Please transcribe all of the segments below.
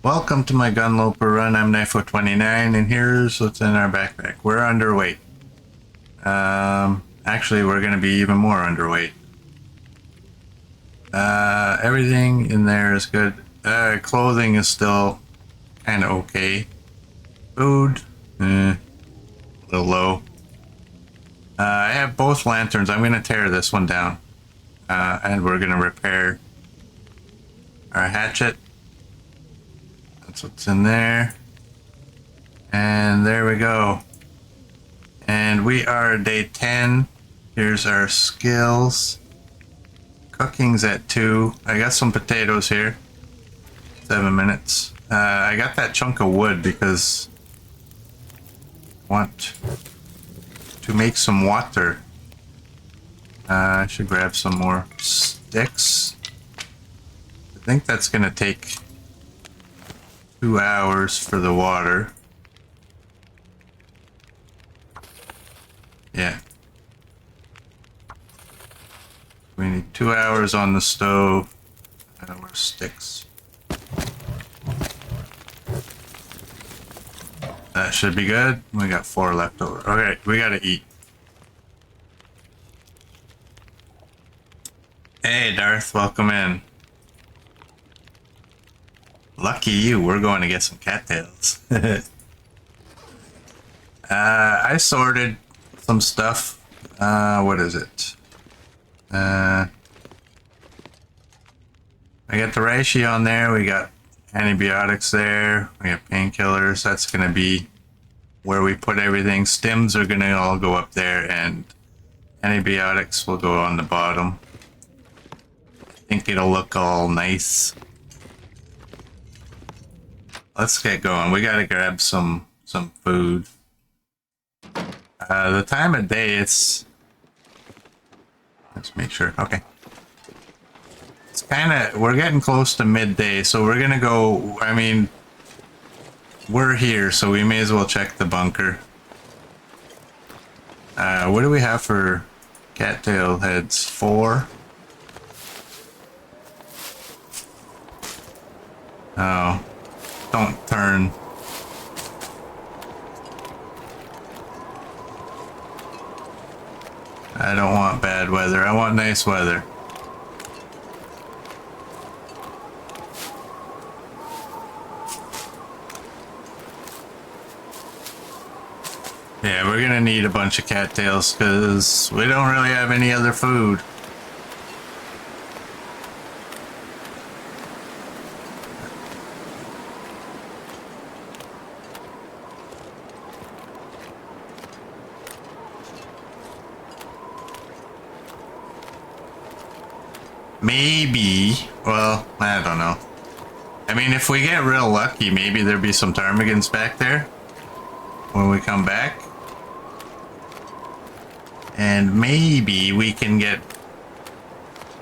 Welcome to my Gunloper run. I'm Knifo29, and here's what's in our backpack. We're underweight. Actually, we're going to be even more underweight. Everything in there is good. Clothing is still kind of okay. Food, a little low. I have both lanterns. I'm going to tear this one down. And we're going to repair our hatchet. That's what's in there. And there we go. And we are day 10. Here's our skills. Cooking's at 2. I got some potatoes here. 7 minutes. I got that chunk of wood because I want to make some water. I should grab some more sticks. I think that's going to take 2 hours for the water. Yeah. We need 2 hours on the stove. Where's sticks? That should be good. We got 4 left over. Okay, we gotta eat. Hey, Darth, welcome in. Lucky you, we're going to get some cattails. I sorted some stuff. What is it? I got the reishi on there. We got antibiotics there. We got painkillers. That's going to be where we put everything. Stims are going to all go up there, and antibiotics will go on the bottom. I think it'll look all nice. Let's get going. We got to grab some food. The time of day, it's... Let's make sure. Okay. It's kind of... We're getting close to midday, so we're going to go... I mean, we're here, so we may as well check the bunker. What do we have for cattail heads? 4? Oh. Don't turn. I don't want bad weather. I want nice weather. Yeah, we're gonna need a bunch of cattails because we don't really have any other food. Maybe, well, I don't know. I mean, if we get real lucky, maybe there'll be some ptarmigans back there when we come back. And maybe we can get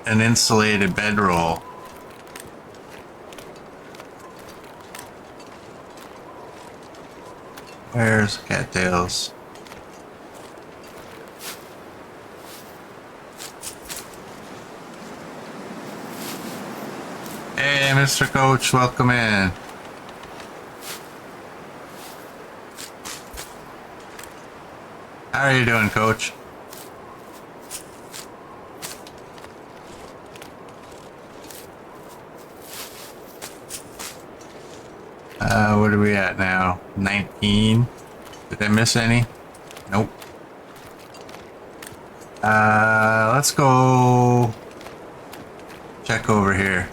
an insulated bedroll. Where's cattails? Hey, Mr. Coach, welcome in. How are you doing, Coach? What are we at now? 19? Did I miss any? Nope. Let's go check over here.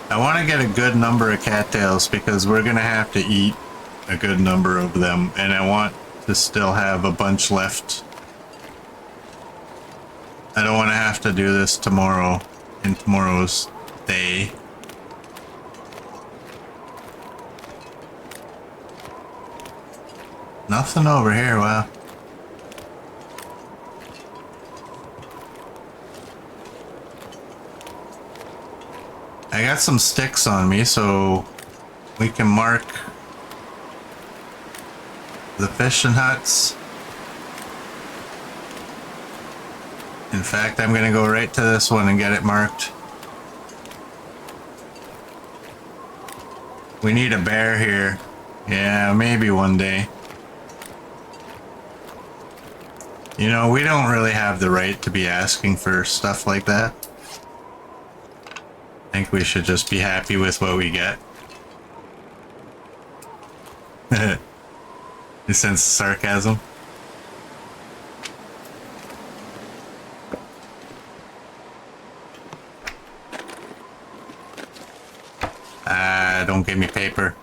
I want to get a good number of cattails because we're going to have to eat a good number of them, and I want to still have a bunch left. I don't want to have to do this tomorrow, in tomorrow's day. Nothing over here, wow. I got some sticks on me, so we can mark the fishing huts. In fact, I'm gonna go right to this one and get it marked. We need a bear here. Yeah, maybe one day. You know, we don't really have the right to be asking for stuff like that. I think we should just be happy with what we get. You sense sarcasm? Don't give me paper.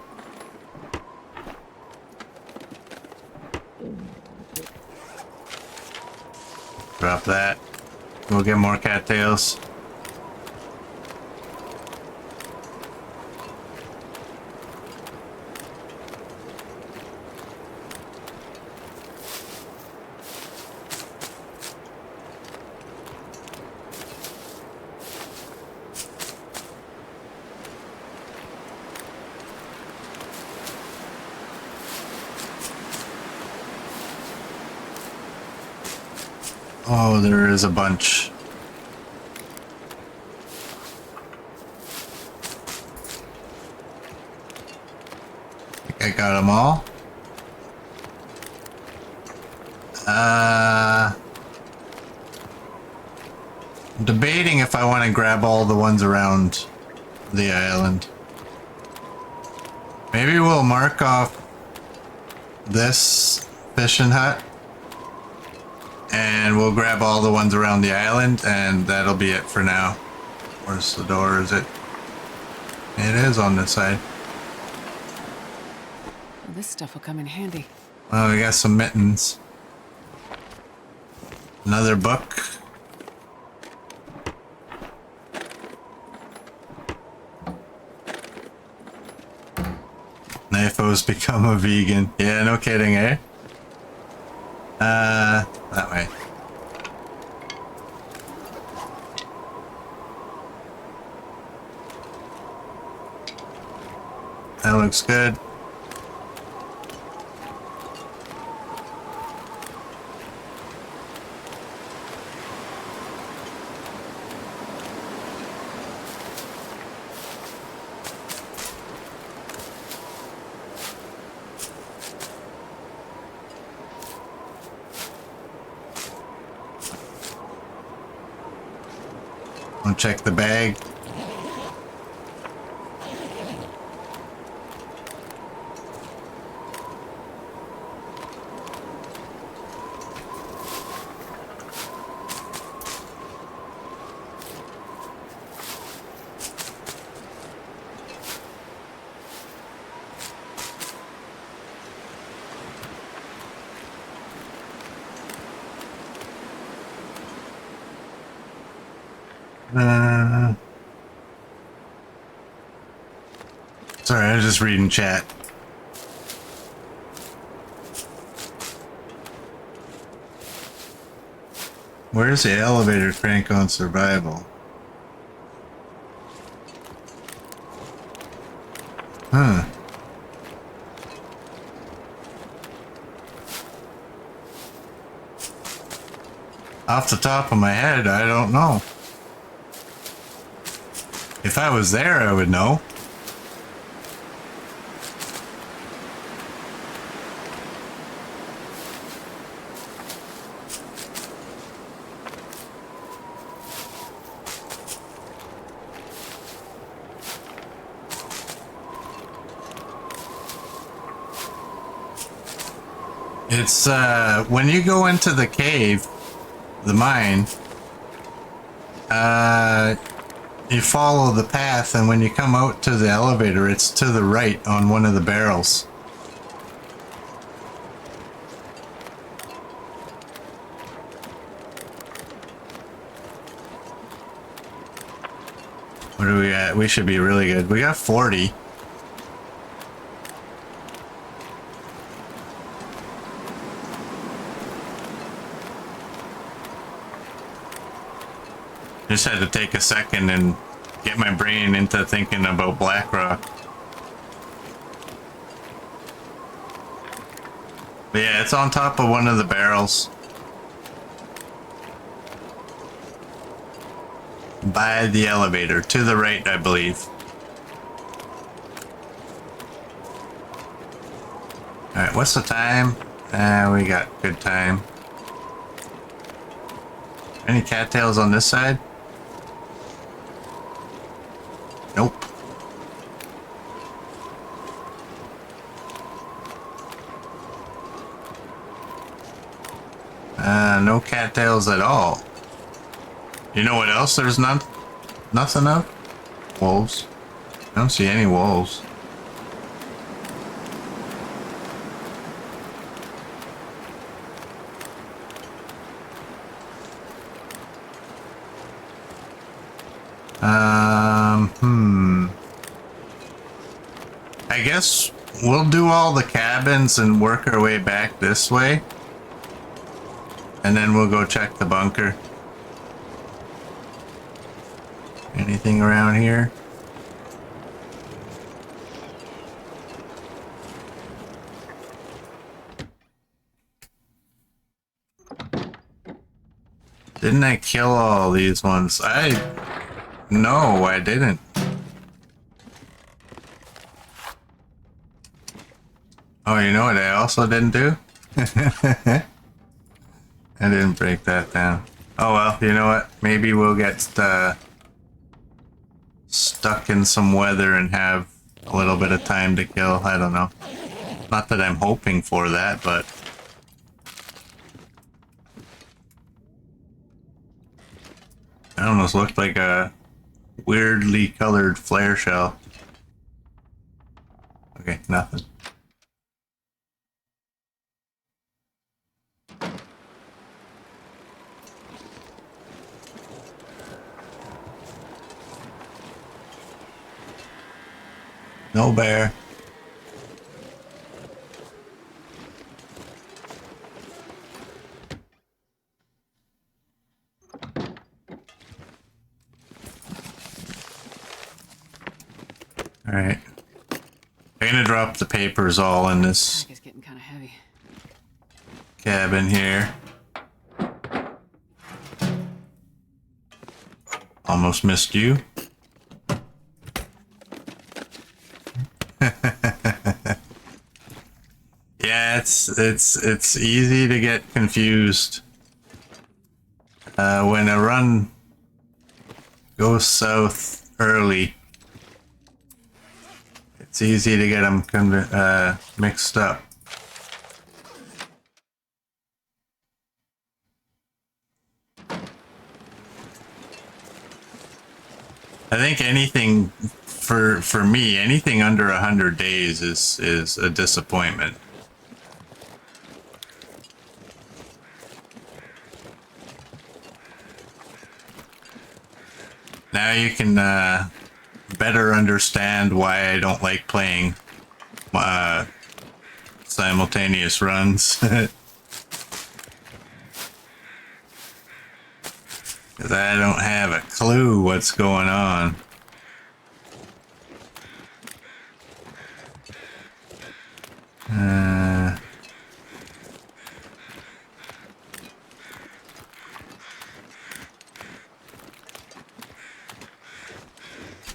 Drop that. We'll get more cattails. Oh, there is a bunch. I think I got them all. I'm debating if I want to grab all the ones around the island. Maybe we'll mark off this fishing hut. And we'll grab all the ones around the island, and that'll be it for now. Where's the door? Is it? It is on this side. Well, this stuff will come in handy. Well, we got some mittens. Another book. Knife's become a vegan. Yeah, no kidding, eh? That way. That looks good. I'll check the bag. Sorry, I was just reading chat. Where's the elevator crank on survival? Huh. Off the top of my head, I don't know. If I was there, I would know. It's, when you go into the cave, the mine, you follow the path, and when you come out to the elevator, it's to the right on one of the barrels. What are we at? We should be really good. We got 40. Just had to take a second and get my brain into thinking about Blackrock. But yeah, it's on top of one of the barrels. By the elevator. To the right, I believe. Alright, what's the time? We got good time. Any cattails on this side? Nope. No cattails at all. You know what else there's nothing of? Wolves. I don't see any wolves. I guess we'll do all the cabins and work our way back this way. And then we'll go check the bunker. Anything around here? Didn't I kill all these ones? No, I didn't. Oh, you know what I also didn't do? I didn't break that down. Oh well, you know what? Maybe we'll get stuck in some weather and have a little bit of time to kill. I don't know. Not that I'm hoping for that, but... That almost looked like a weirdly colored flare shell. Okay, nothing. No bear. Alright. I'm gonna drop the papers all in this Pack is getting kind of heavy. cabin here. Almost missed you. Yeah, it's easy to get confused when a run goes south early. It's easy to get them mixed up. I think anything for me, anything under 100 days is a disappointment. Now you can better understand why I don't like playing simultaneous runs. Because I don't have a clue what's going on.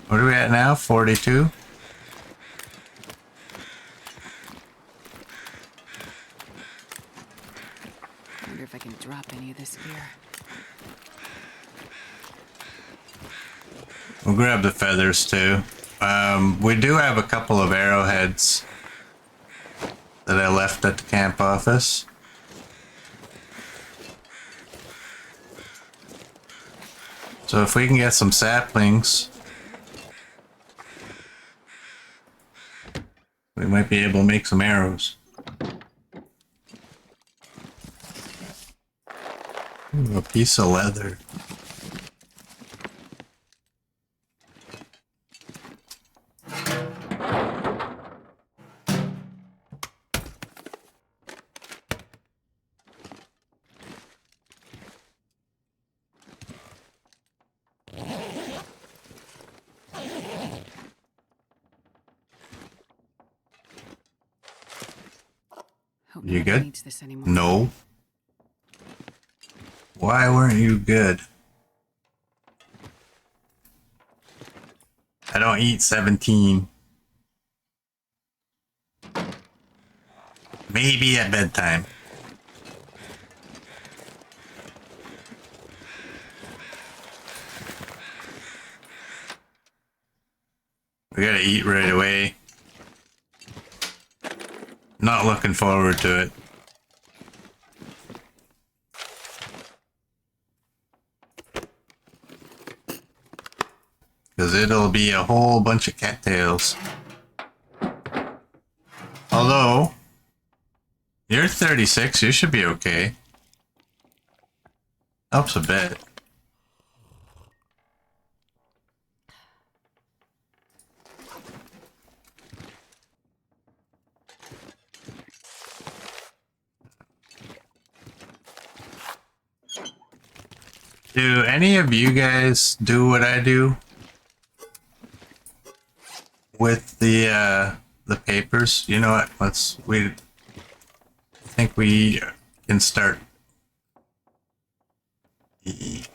What are we at now? 42? Wonder if I can drop any of this gear. We'll grab the feathers too. We do have a couple of arrowheads that I left at the camp office. So if we can get some saplings, we might be able to make some arrows. Ooh, a piece of leather. Hope You nobody good? needs this anymore. No. Why weren't you good? I don't eat 17. Maybe at bedtime. We gotta eat right away. Not looking forward to it. Because it'll be a whole bunch of cattails. Although, you're 36, you should be okay. Helps a bit. Do any of you guys do what I do with the papers? You know what? I think we can start.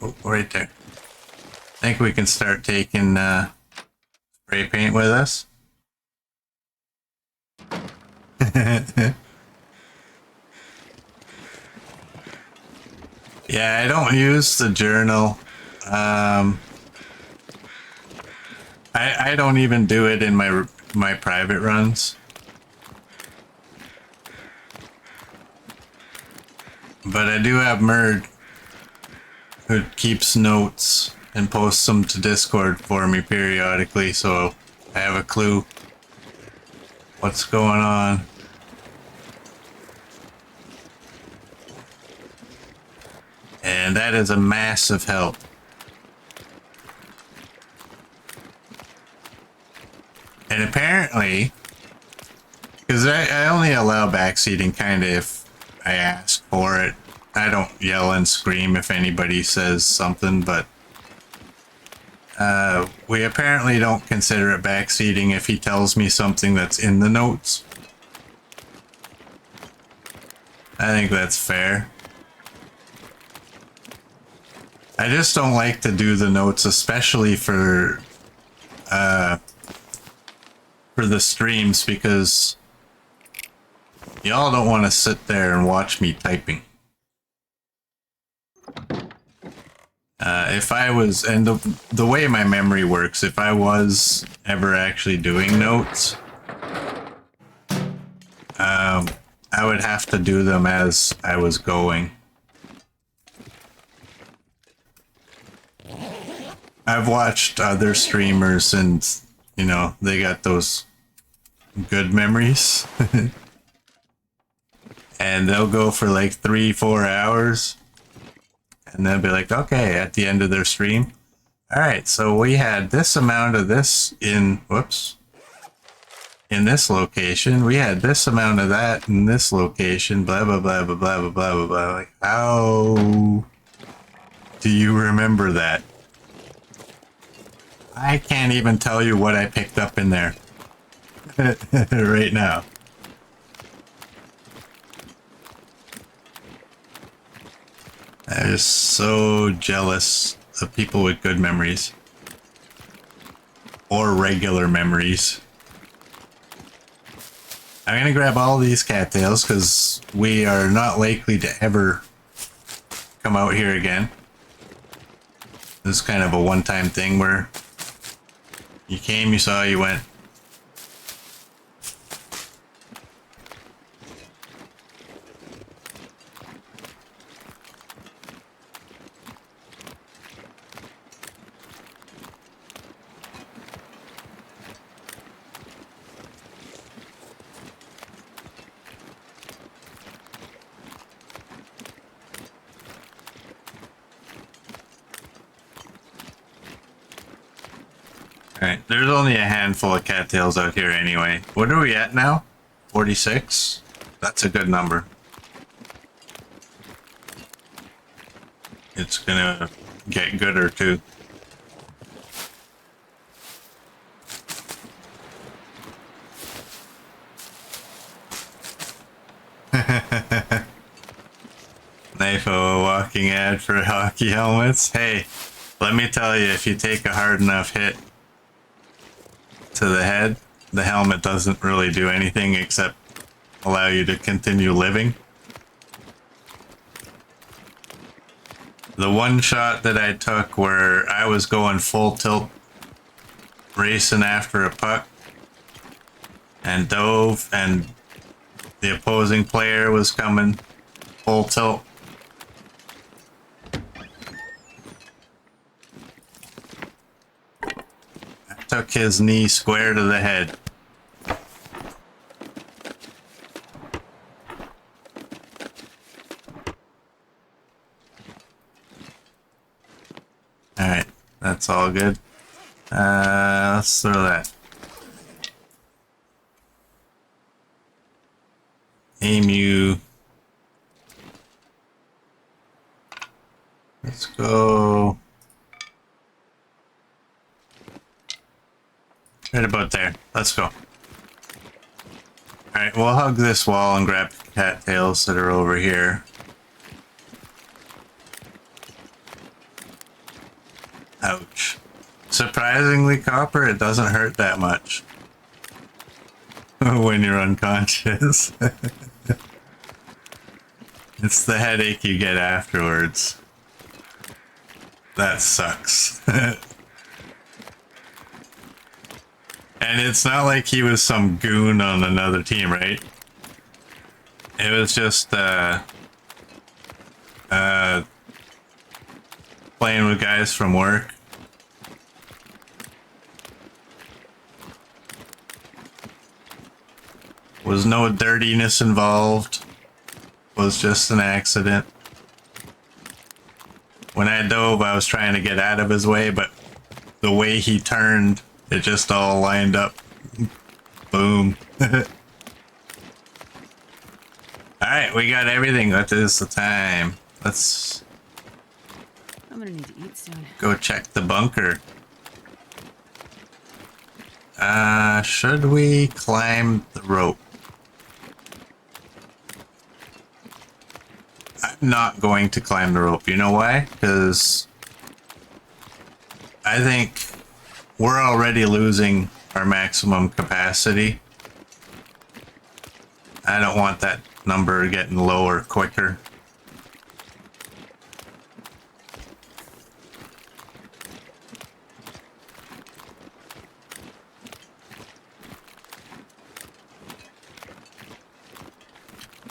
Oh, right there. I think we can start taking spray paint with us. Yeah, I don't use the journal. I don't even do it in my private runs. But I do have Murd who keeps notes and posts them to Discord for me periodically, so I have a clue what's going on. And that is a massive help. And apparently, because I only allow backseating kind of if I ask for it. I don't yell and scream if anybody says something, but we apparently don't consider it backseating if he tells me something that's in the notes. I think that's fair. I just don't like to do the notes, especially for the streams, because y'all don't want to sit there and watch me typing. If I was, and the way my memory works, if I was ever actually doing notes, I would have to do them as I was going. I've watched other streamers and, you know, they got those good memories. And they'll go for like 3-4 hours. And they'll be like, okay, at the end of their stream. All right, so we had this amount of this in, whoops, in this location. We had this amount of that in this location, blah, blah, blah, blah, blah, blah, blah, blah, blah. Like, how do you remember that? I can't even tell you what I picked up in there right now. I'm just so jealous of people with good memories. Or regular memories. I'm gonna grab all these cattails because we are not likely to ever come out here again. This is kind of a one-time thing where you came, you saw, you went. Alright, there's only a handful of cattails out here anyway. What are we at now? 46? That's a good number. It's gonna get gooder too. life of a walking ad for hockey helmets. Hey, let me tell you, if you take a hard enough hit to the head, the helmet doesn't really do anything except allow you to continue living. The one shot that I took where I was going full tilt racing after a puck and dove, and the opposing player was coming full tilt. I took his knee square to the head. Alright, that's all good. Let's throw that. Aim you. Let's go. Right about there. Let's go. Alright, we'll hug this wall and grab cattails that are over here. Ouch. Surprisingly, Copper, it doesn't hurt that much when you're unconscious. It's the headache you get afterwards. That sucks. And it's not like he was some goon on another team, right? It was just playing with guys from work. Was no dirtiness involved. Was just an accident. When I dove, I was trying to get out of his way, but the way he turned, it just all lined up. Boom. Alright, we got everything. What is the time? Let's I'm gonna need to eat soon. go check the bunker. Should we climb the rope? I'm not going to climb the rope. You know why? Because I think we're already losing our maximum capacity. I don't want that number getting lower quicker.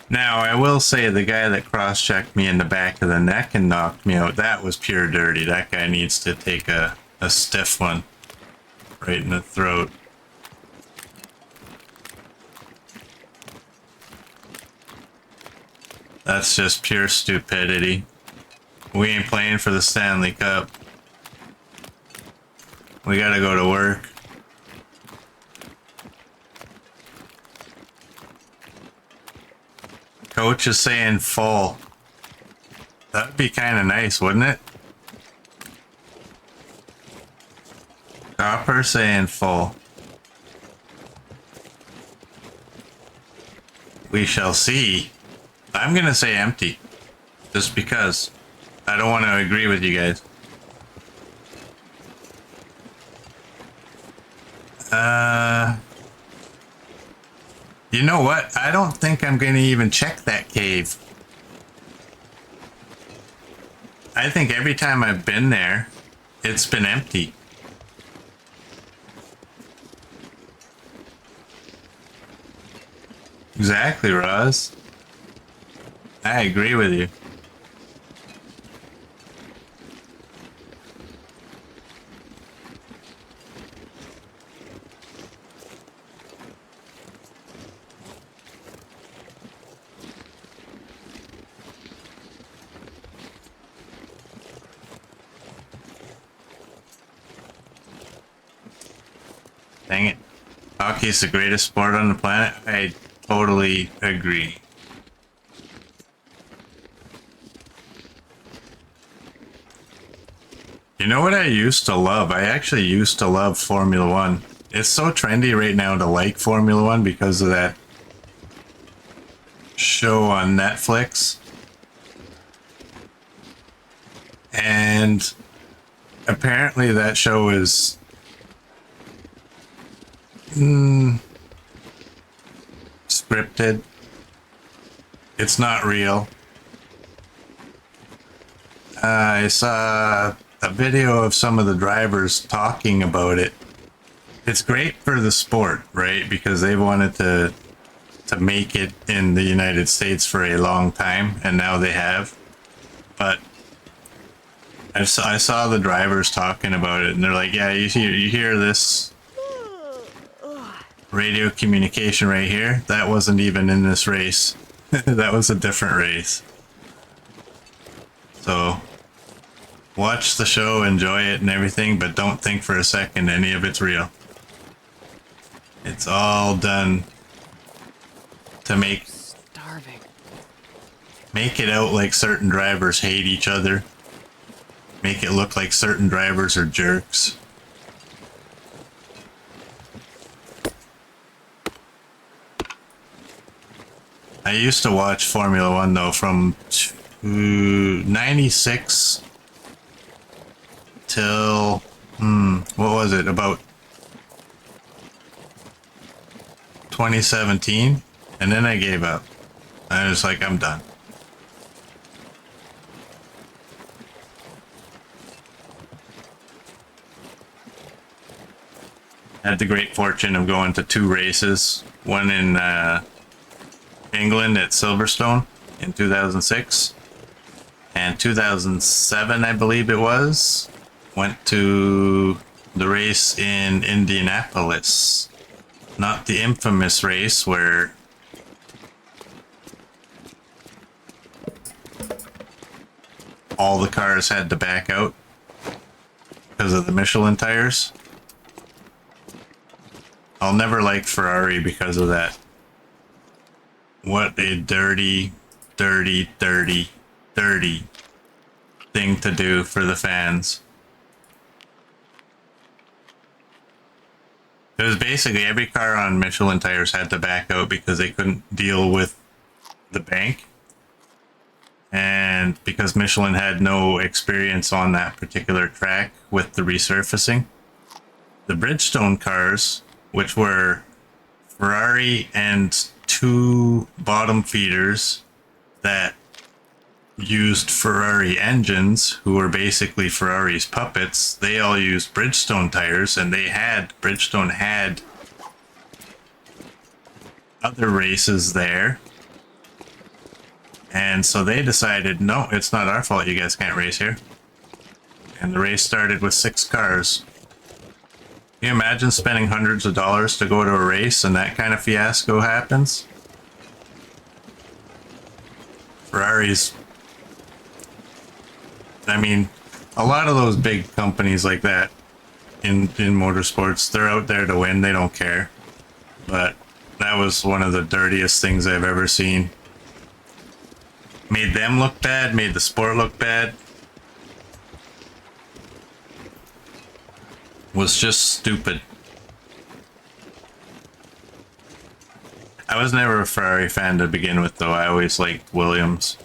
Now, I will say the guy that cross-checked me in the back of the neck and knocked me out, that was pure dirty. That guy needs to take a stiff one right in the throat. That's just pure stupidity. We ain't playing for the Stanley Cup. We gotta go to work. Coach is saying full. That'd be kind of nice, wouldn't it? Copper saying full. We shall see. I'm gonna say empty. Just because. I don't want to agree with you guys. You know what? I don't think I'm going to even check that cave. I think every time I've been there, it's been empty. Exactly, Roz. I agree with you. Dang it. Hockey's the greatest sport on the planet. I totally agree. You know what I used to love? I actually used to love Formula One. It's so trendy right now to like Formula One because of that show on Netflix. And apparently that show is scripted. It's not real. I saw a video of some of the drivers talking about it. It's great for the sport, right? Because they wanted to make it in the United States for a long time, and now they have. But I saw the drivers talking about it, and they're like, yeah, you hear this radio communication right here? That wasn't even in this race. That was a different race. So watch the show, enjoy it and everything, but don't think for a second any of it's real. It's all done to make it out like certain drivers hate each other. Make it look like certain drivers are jerks. I used to watch Formula One though from 96 till what was it, about 2017, and then I gave up. I was like, I'm done. I had the great fortune of going to 2 races, one in England at Silverstone in 2006, and 2007 I believe it was, went to the race in Indianapolis. Not the infamous race where all the cars had to back out because of the Michelin tires. I'll never like Ferrari because of that. What a dirty, dirty, dirty, dirty thing to do for the fans. It was basically every car on Michelin tires had to back out because they couldn't deal with the bank. And because Michelin had no experience on that particular track with the resurfacing, the Bridgestone cars, which were Ferrari and 2 bottom feeders that used Ferrari engines, who were basically Ferrari's puppets, they all used Bridgestone tires, and Bridgestone had other races there. And so they decided, no, it's not our fault, you guys can't race here. And the race started with 6 cars. Can you imagine spending hundreds of dollars to go to a race and that kind of fiasco happens? Ferraris, I mean, a lot of those big companies like that in motorsports, they're out there to win, they don't care. But that was one of the dirtiest things I've ever seen. Made them look bad, made the sport look bad. Was just stupid. I was never a Ferrari fan to begin with, though. I always liked Williams.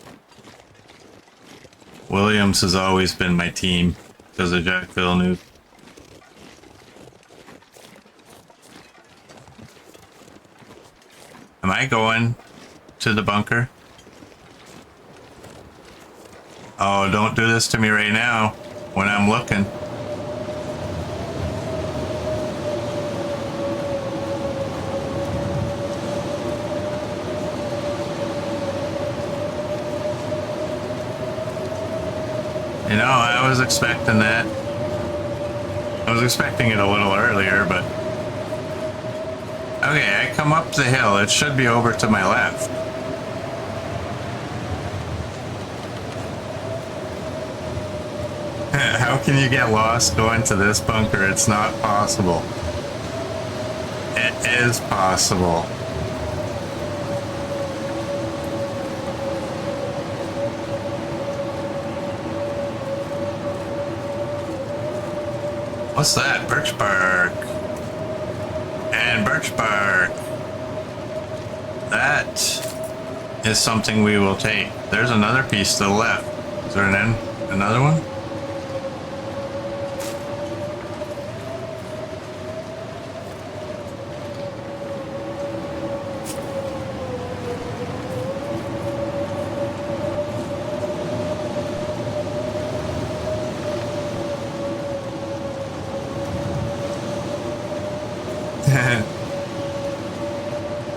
Williams has always been my team because of Jacques Villeneuve. Am I going to the bunker? Oh, don't do this to me right now when I'm looking. You know, I was expecting that. I was expecting it a little earlier, but... Okay, I come up the hill. It should be over to my left. How can you get lost going to this bunker? It's not possible. It is possible. What's that? Birch bark. And birch bark. That is something we will take. There's another piece to the left. Is there another one?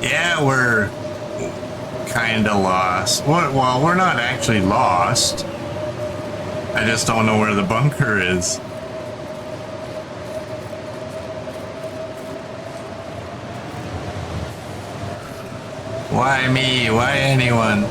Yeah, we're kind of lost. Well, we're not actually lost. I just don't know where the bunker is. Why me? Why anyone?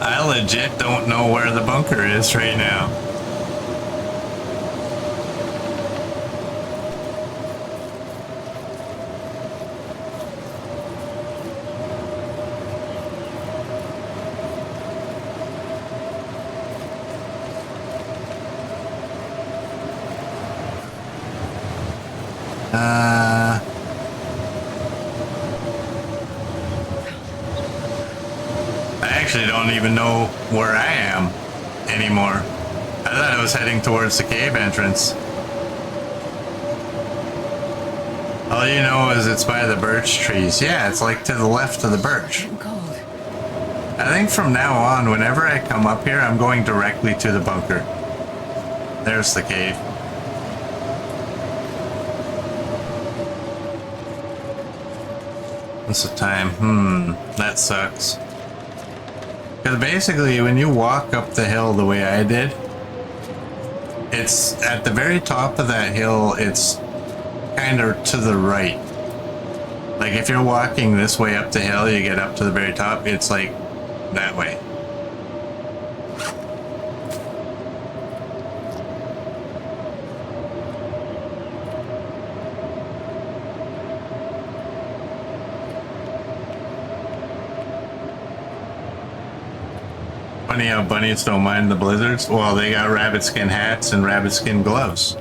I legit don't know where the bunker is right now. I actually don't even know where I am anymore. I thought I was heading towards the cave entrance. All you know is it's by the birch trees. Yeah, it's like to the left of the birch. Getting cold. I think from now on, whenever I come up here, I'm going directly to the bunker. There's the cave. What's the time? That sucks. Because basically, when you walk up the hill the way I did, it's at the very top of that hill, it's kind of to the right. Like if you're walking this way up the hill, you get up to the very top, it's like that way. Funny how bunnies don't mind the blizzards. Well, they got rabbit skin hats and rabbit skin gloves.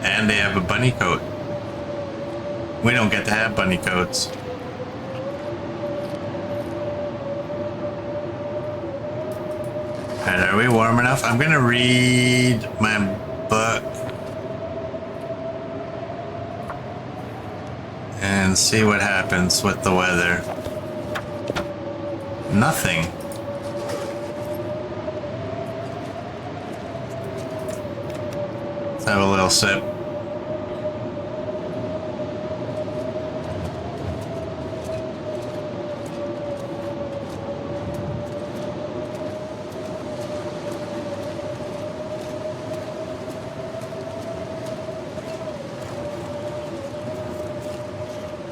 And they have a bunny coat. We don't get to have bunny coats. Alright, are we warm enough? I'm gonna read my book and see what happens with the weather. Nothing. Let's have a little sip.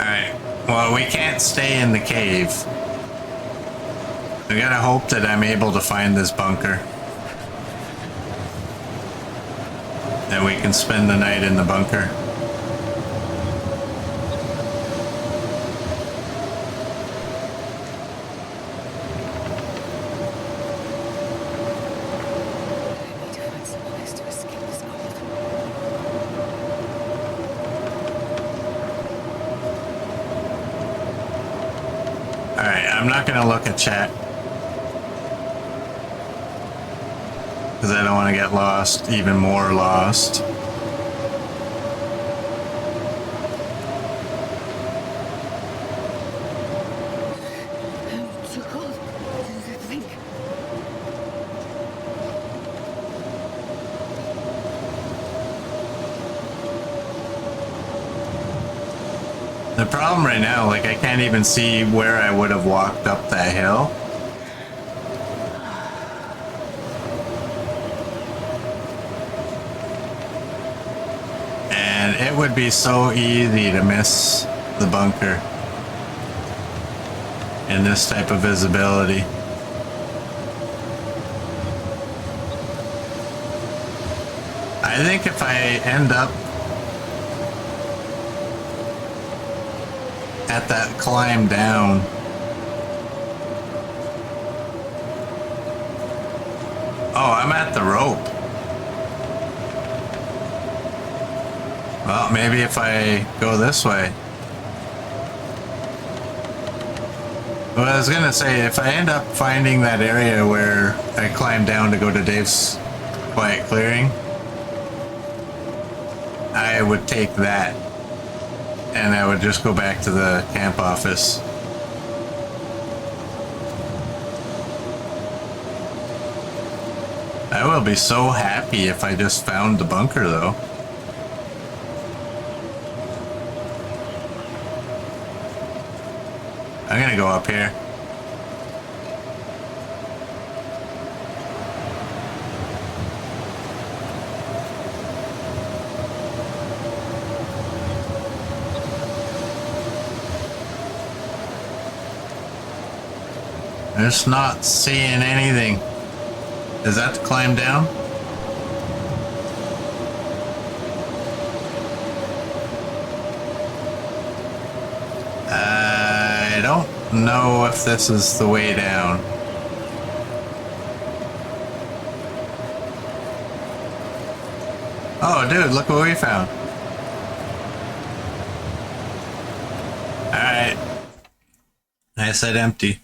Alright, well, we can't stay in the cave. I gotta hope that I'm able to find this bunker. And we can spend the night in the bunker. I need to find some place to escape this cold. Alright, I'm not gonna look at chat. Because I don't want to get lost, even more lost. I'm too cold to think. The problem right now, like I can't even see where I would have walked up that hill. And it would be so easy to miss the bunker in this type of visibility. I think if I end up at that climb down, oh, I'm at the rope. Well, maybe if I go this way. Well, I was gonna say, if I end up finding that area where I climb down to go to Dave's quiet clearing, I would take that and I would just go back to the camp office. I will be so happy if I just found the bunker, though. I'm gonna go up here. I'm just not seeing anything. Is that to climb down? I don't know if this is the way down. Oh, dude, look what we found. Alright. I said empty.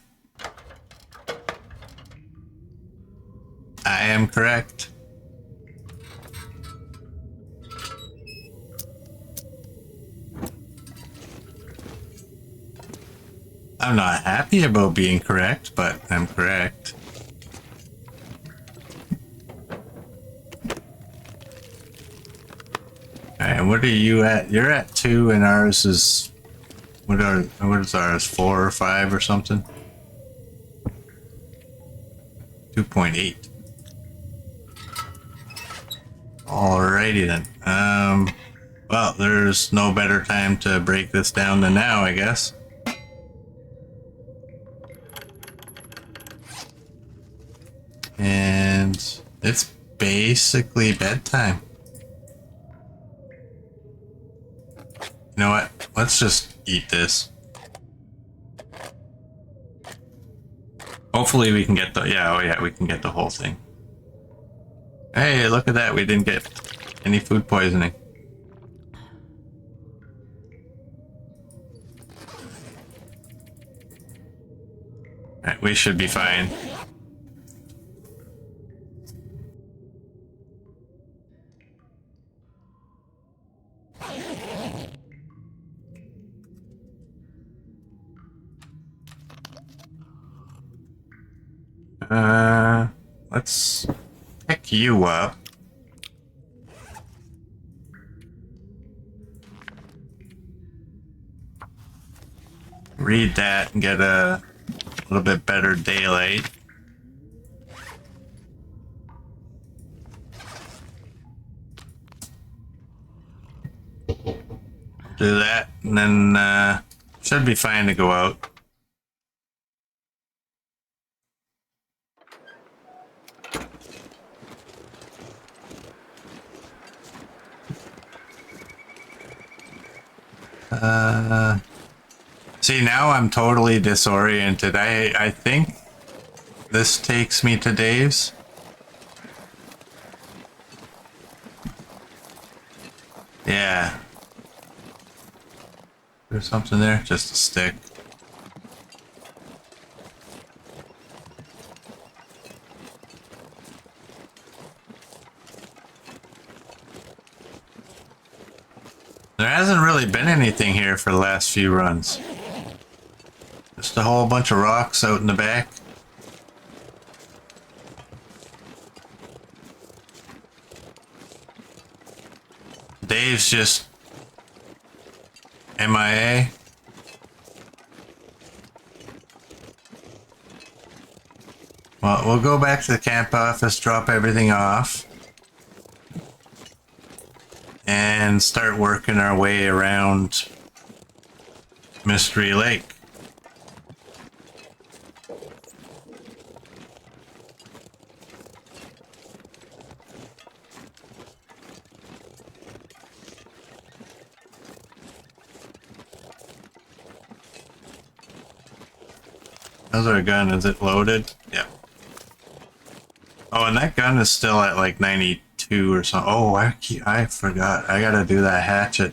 I am correct. I'm not happy about being correct, but I'm correct. Alright, what are you at? You're at 2 and ours is... What is ours? 4 or 5 or something? 2.8. Alrighty then. Well, there's no better time to break this down than now, I guess. And it's basically bedtime. You know what? Let's just eat this. Hopefully we can get the... Yeah, oh yeah, we can get the whole thing. Hey, look at that. We didn't get any food poisoning. Alright, we should be fine. Let's pick you up. Read that and get a little bit better daylight. Do that, and then should be fine to go out. See, now I'm totally disoriented. I think this takes me to Dave's. Yeah. There's something there? Just a stick. There hasn't really been anything here for the last few runs. Just a whole bunch of rocks out in the back. Dave's just MIA. Well, we'll go back to the camp office, drop everything off, and start working our way around Mystery Lake. How's our gun? Is it loaded? Yeah. Oh, and that gun is still at like 92 or something. Oh, I forgot. I gotta do that hatchet.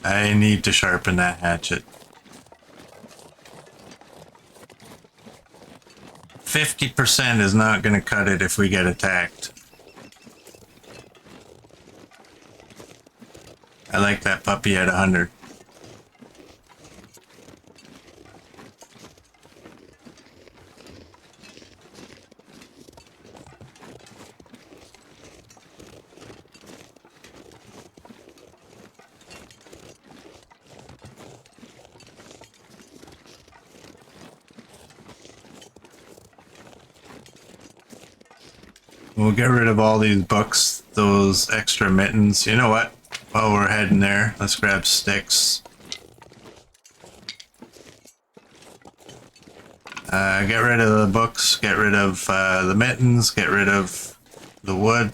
I need to sharpen that hatchet. 50% is not gonna cut it if we get attacked. I like that puppy at 100. We'll get rid of all these books, those extra mittens. You know what? While we're heading there, let's grab sticks. Get rid of the books, get rid of the mittens, get rid of the wood.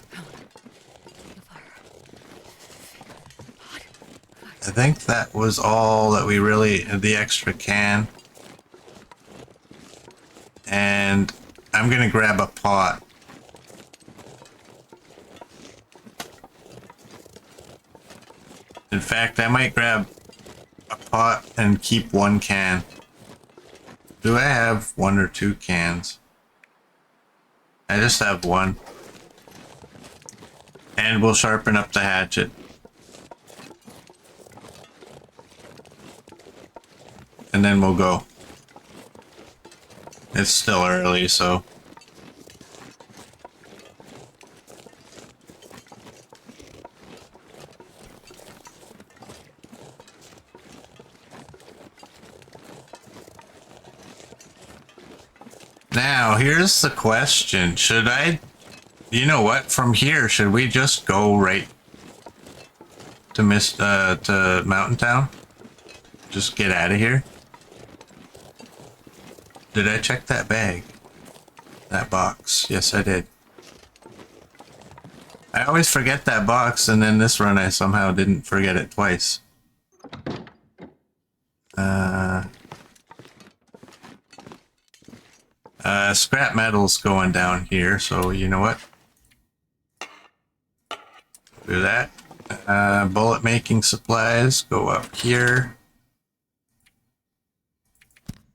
I think that was all that we really, the extra can. And I'm gonna grab a pot. In fact, I might grab a pot and keep one can. Do I have 1 or 2 cans? I just have 1. And we'll sharpen up the hatchet. And then we'll go. It's still early, so... Now, here's the question. Should I... You know what? From here, should we just go right to to Mountain Town? Just get out of here? Did I check that bag? That box? Yes, I did. I always forget that box, and then this run I somehow didn't forget it twice. Scrap metal's going down here, so you know what? Do that. Bullet making supplies go up here.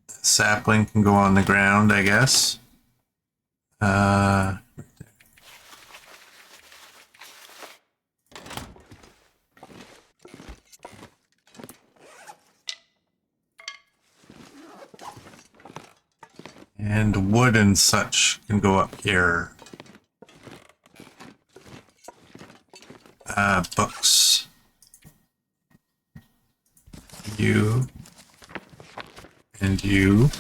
Sapling can go on the ground, I guess. And wood and such can go up here. Books. You. And you.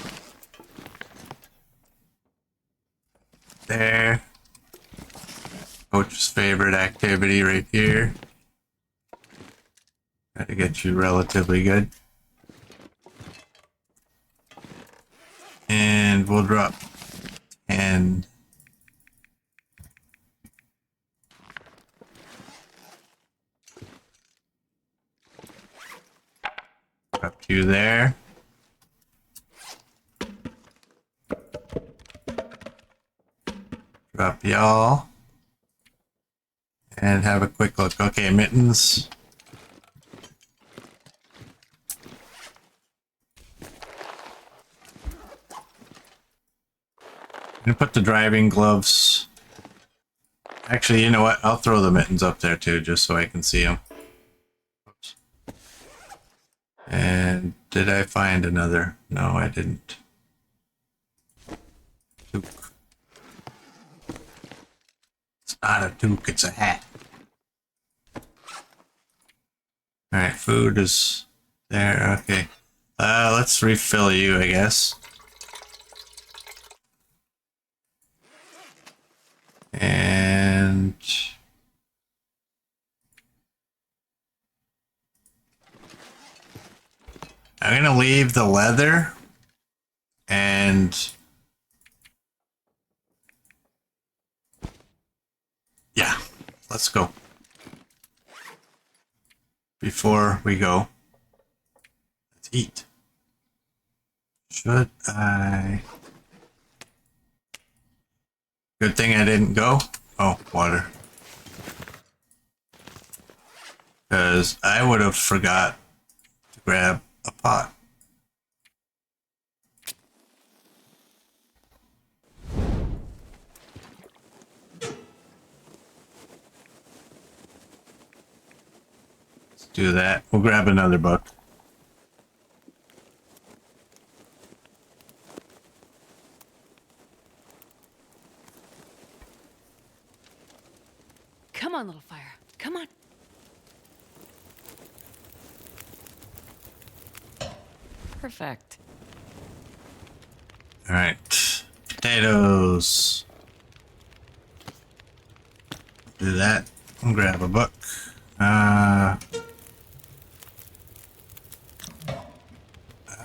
There. Coach's favorite activity right here. Try to get you relatively good. And we'll drop 10. Drop you there. Drop y'all. And have a quick look. Okay, mittens. I'm gonna put the driving gloves. Actually, you know what? I'll throw the mittens up there too, just so I can see them. Oops. And did I find another? No, I didn't. Toque. It's not a toque, it's a hat. Alright, food is there. Okay. Let's refill you, I guess. And I'm gonna leave the leather and yeah, let's go. Before we go, let's eat. Should I? Good thing I didn't go. Oh, water. Because I would have forgot to grab a pot. Do that. We'll grab another book. Come on, little fire. Come on. Perfect. All right. Potatoes. Do that. I'll grab a book. I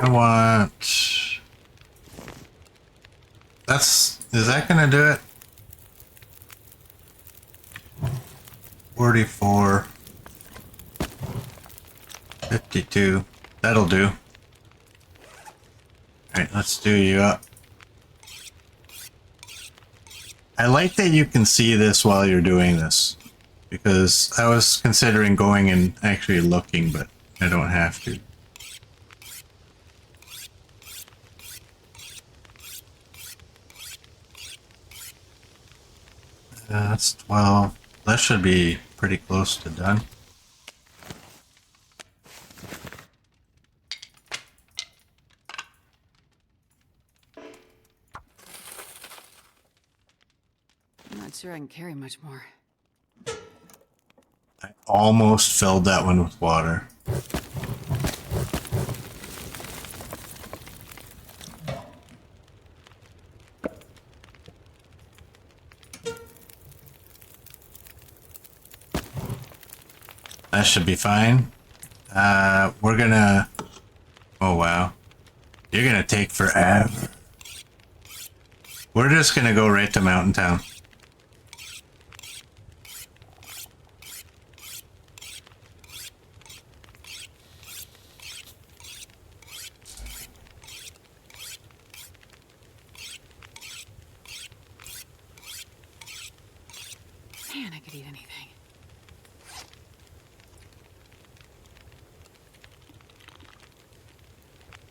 want... Is that gonna do it? 44. 52. That'll do. Alright, let's do you up. I like that you can see this while you're doing this, because I was considering going and actually looking, but I don't have to. That's 12. That should be pretty close to done. I'm not sure I can carry much more. I almost filled that one with water. That should be fine. We're gonna... Oh, wow. You're gonna take forever. We're just gonna go right to Mountain Town. Man, I could eat anything.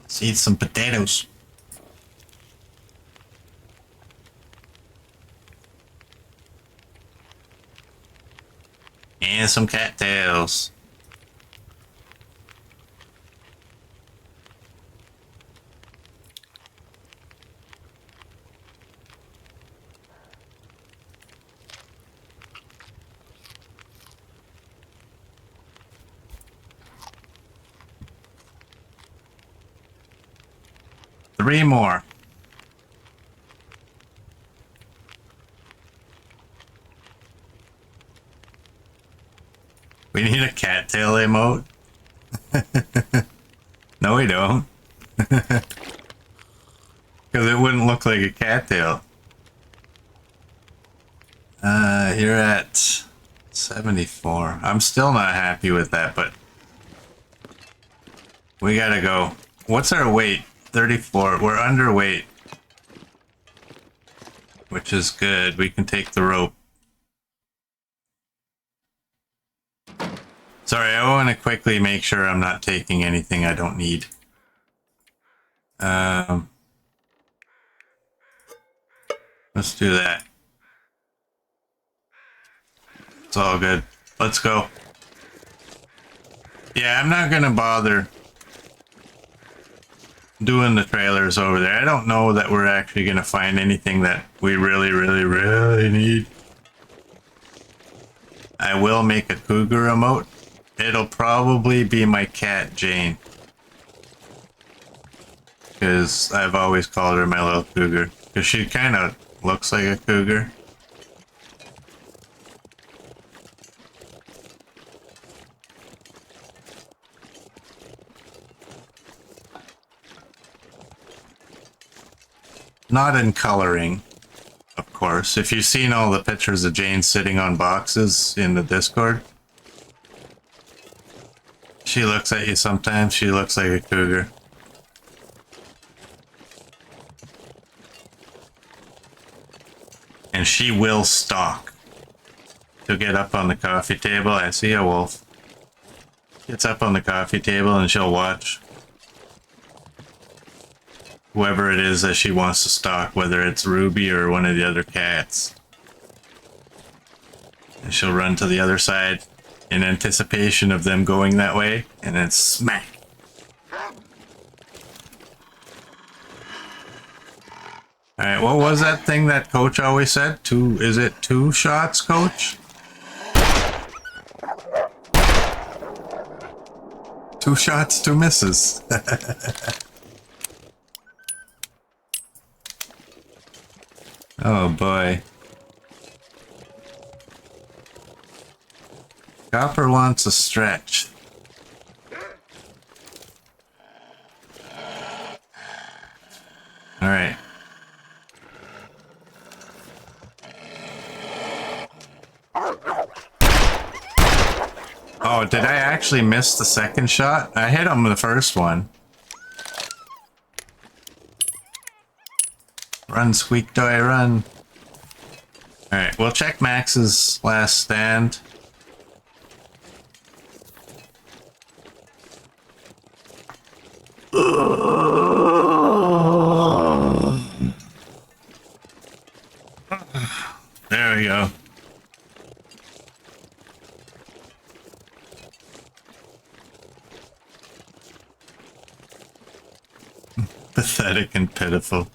Let's eat some potatoes. And some cattails. Three more. We need a cattail emote. No, we don't. Because it wouldn't look like a cattail. You're at 74. I'm still not happy with that, but we gotta go. What's our weight? 34. We're underweight, which is good. We can take the rope. Sorry, I want to quickly make sure I'm not taking anything I don't need. Let's do that. It's all good. Let's go. Yeah, I'm not gonna bother doing the trailers over there. I don't know that we're actually gonna find anything that we really need. I will make a cougar emote. It'll probably be my cat, Jane. Because I've always called her my little cougar. Because she kind of looks like a cougar. Not in coloring, of course. If you've seen all the pictures of Jane sitting on boxes in the Discord, she looks at you sometimes. She looks like a cougar. And she will stalk. She'll get up on the coffee table. I see a wolf. Gets up on the coffee table and she'll watch whoever it is that she wants to stalk, whether it's Ruby or one of the other cats. And she'll run to the other side in anticipation of them going that way, and then smack. Alright, what was that thing that Coach always said? Is it 2 shots, Coach? 2 shots, 2 misses. Oh boy. Copper wants a stretch. Alright. Oh, did I actually miss the second shot? I hit him with the first one. Run, squeak toy, run. Alright, we'll check Max's last stand. There we go. Pathetic and pitiful.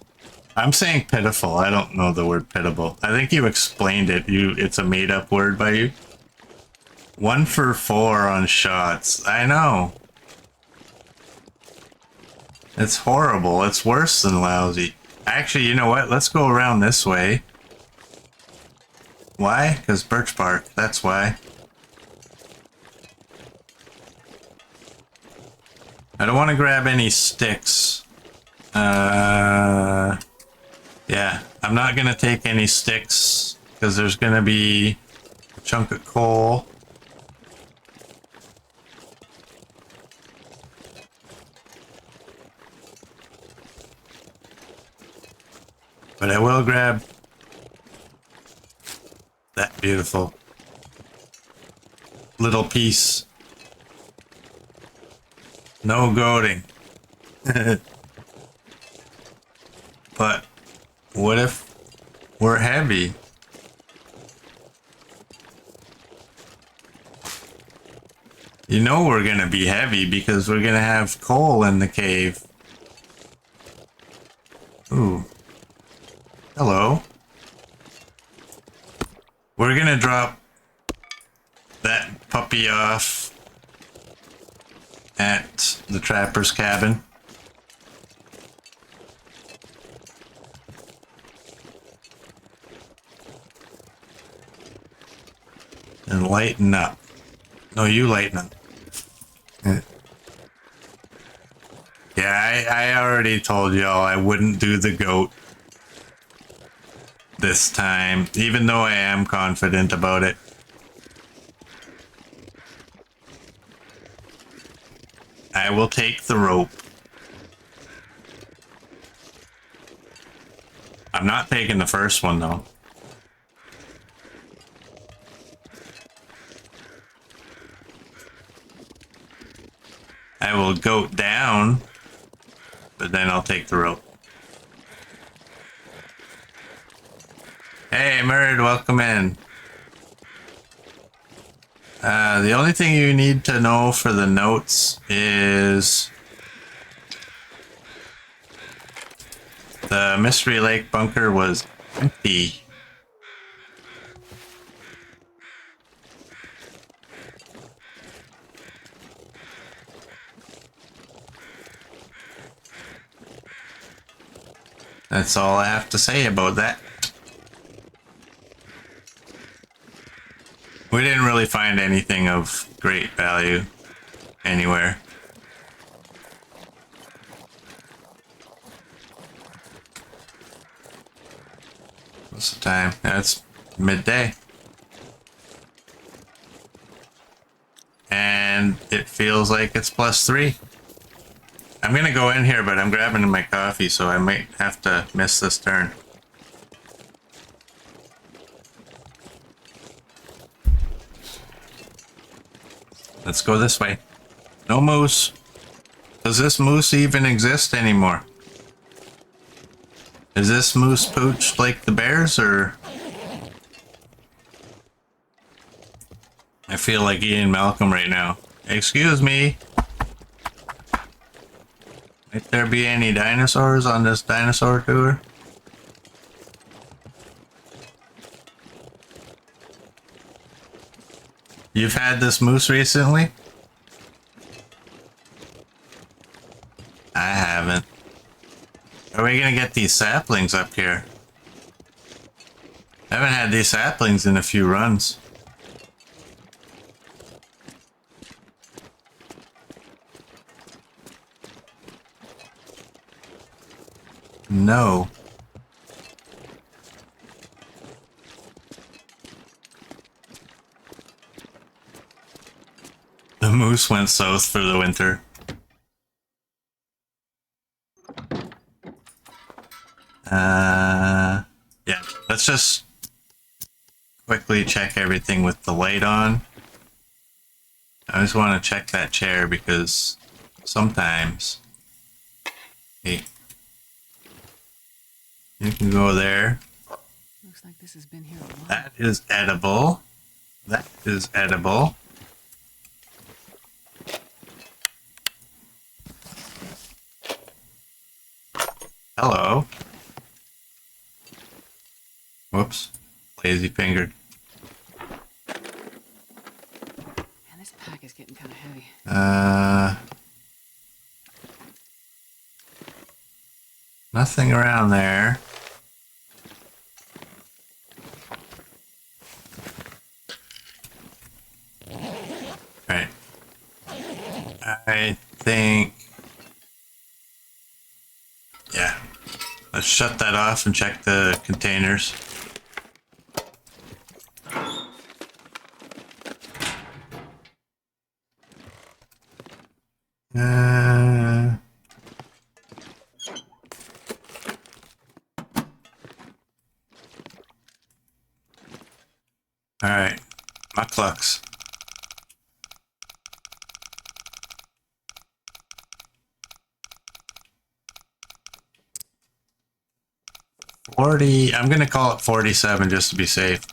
I'm saying pitiful. I don't know the word pitiable. I think you explained it. It's a made-up word by you. 1 for 4 on shots. I know. It's horrible. It's worse than lousy. Actually, you know what? Let's go around this way. Why? Because Birch Bark. That's why. I don't want to grab any sticks. Yeah, I'm not gonna take any sticks because there's gonna be a chunk of coal. But I will grab that beautiful little piece. No goading. But what if we're heavy? You know we're gonna be heavy because we're gonna have coal in the cave. Ooh. Hello. We're gonna drop that puppy off at the trapper's cabin. And lighten up. No, you lighten up. Yeah, I already told y'all I wouldn't do the goat this time, even though I am confident about it. I will take the rope. I'm not taking the first one though. I will goat down, but then I'll take the rope. Hey, Murd, welcome in. The only thing you need to know for the notes is the Mystery Lake bunker was empty. That's all I have to say about that. We didn't really find anything of great value anywhere. What's the time? Yeah, it's midday. And it feels like it's +3. I'm gonna go in here, but I'm grabbing my coffee, so I might have to miss this turn. Let's go this way. No moose. Does this moose even exist anymore? Is this moose pooched like the bears, or? I feel like Ian Malcolm right now. Excuse me. Might there be any dinosaurs on this dinosaur tour? You've had this moose recently? I haven't. Are we gonna get these saplings up here? I haven't had these saplings in a few runs. No. The moose went south for the winter. Yeah, let's just quickly check everything with the light on. I just want to check that chair because sometimes... Hey. You can go there. Looks like this has been here a while. That is edible. That is edible. Hello. Whoops. Lazy fingered. Man, this pack is getting kind of heavy. Nothing around there. Right. I think... Yeah. Let's shut that off and check the containers. Alright. My clucks. I'm gonna call it 47 just to be safe.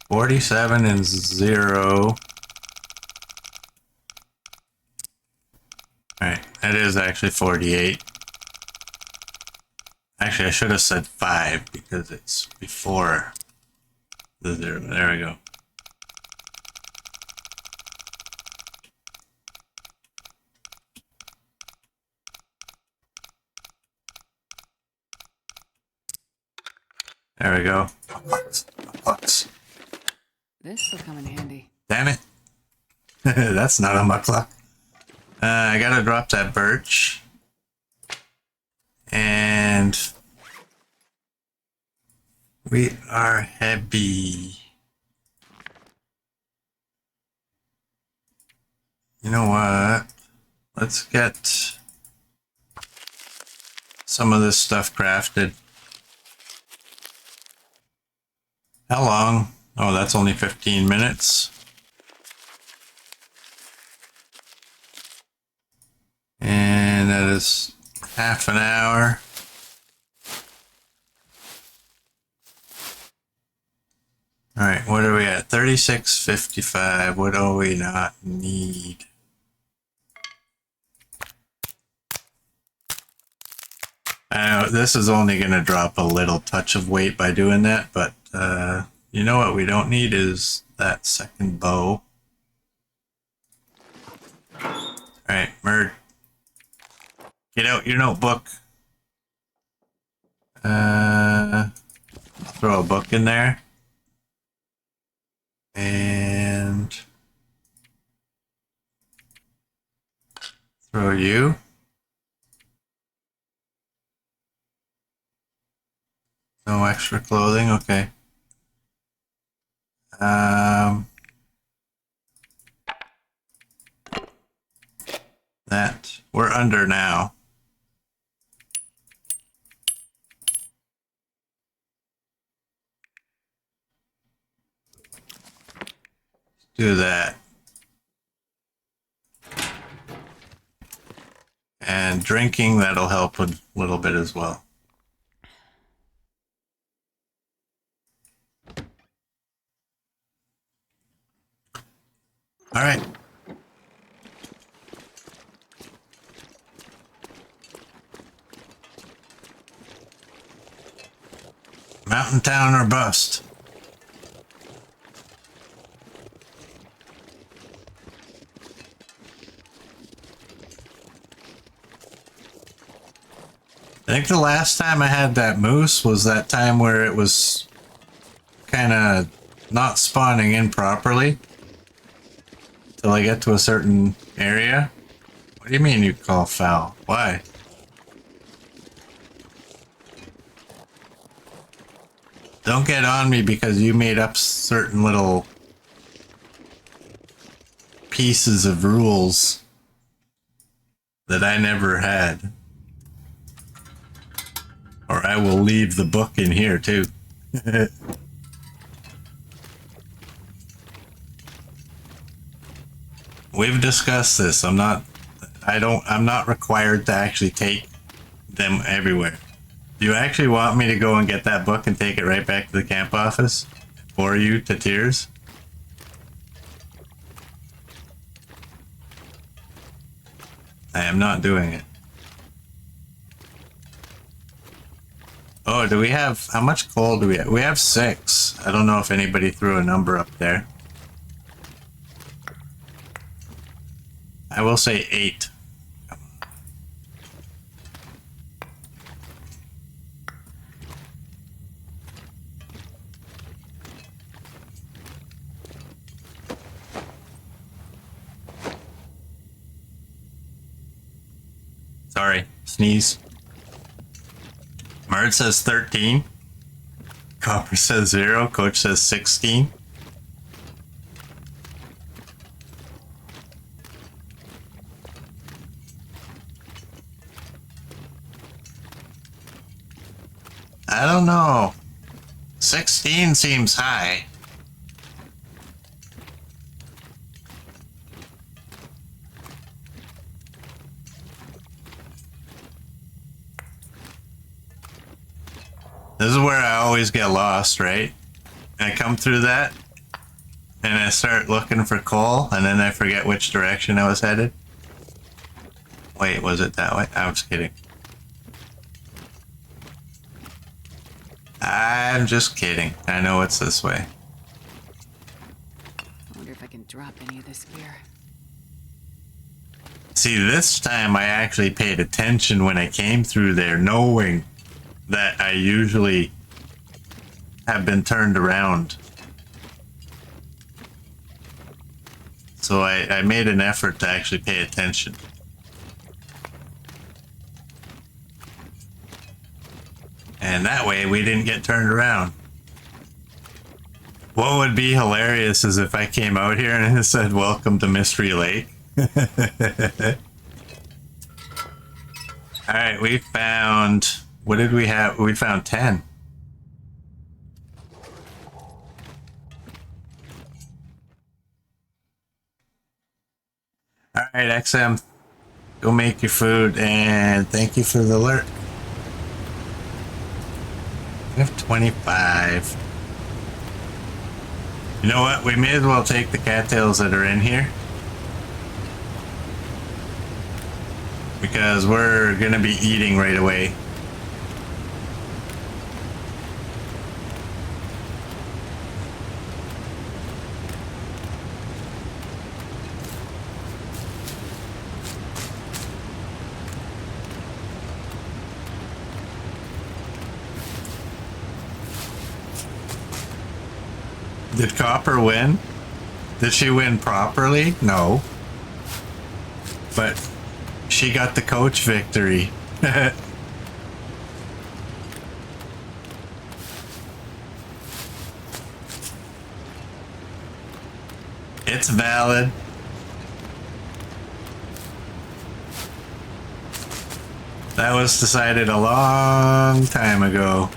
47 and 0. Alright, that is actually 48. Actually, I should have said 5 because it's before the 0. There we go. There we go. Mucklucks. This will come in handy. Damn it. That's not a muckluck. I gotta drop that birch. And we are heavy. You know what? Let's get some of this stuff crafted. How long? Oh, that's only 15 minutes. And that is half an hour. All right, what are we at? 36.55. What do we not need? I know this is only going to drop a little touch of weight by doing that, but you know what we don't need is that second bow. All right, Murd. Get out your notebook. Throw a book in there. And throw you. No extra clothing, okay. That we're under now. Do that. And drinking, that'll help a little bit as well. All right. Mountain town or bust. I think the last time I had that moose was that time where it was kind of not spawning in properly till I get to a certain area. What do you mean you call foul? Why? Don't get on me because you made up certain little pieces of rules that I never had. Or I will leave the book in here too. We've discussed this. I'm not required to actually take them everywhere. Do you actually want me to go and get that book and take it right back to the camp office? Bore you to tears? I am not doing it. Oh, do we have... How much coal do we have? We have 6. I don't know if anybody threw a number up there. I will say 8. Sorry, sneeze. Mard says 13. Copper says 0. Coach says 16. I don't know. 16 seems high. This is where I always get lost, right? I come through that and I start looking for coal and then I forget which direction I was headed. Wait, was it that way? I was kidding. I'm just kidding. I know it's this way. I wonder if I can drop any of this gear. See, this time I actually paid attention when I came through there, knowing that I usually have been turned around. So I made an effort to actually pay attention. And that way we didn't get turned around. What would be hilarious is if I came out here and it said, "Welcome to Mystery Lake." Alright, we found... What did we have? We found 10. Alright, XM. Go make your food and thank you for the alert. We have 25. You know what? We may as well take the cattails that are in here. Because we're gonna be eating right away. Did Copper win? Did she win properly? No. But she got the coach victory. It's valid. That was decided a long time ago.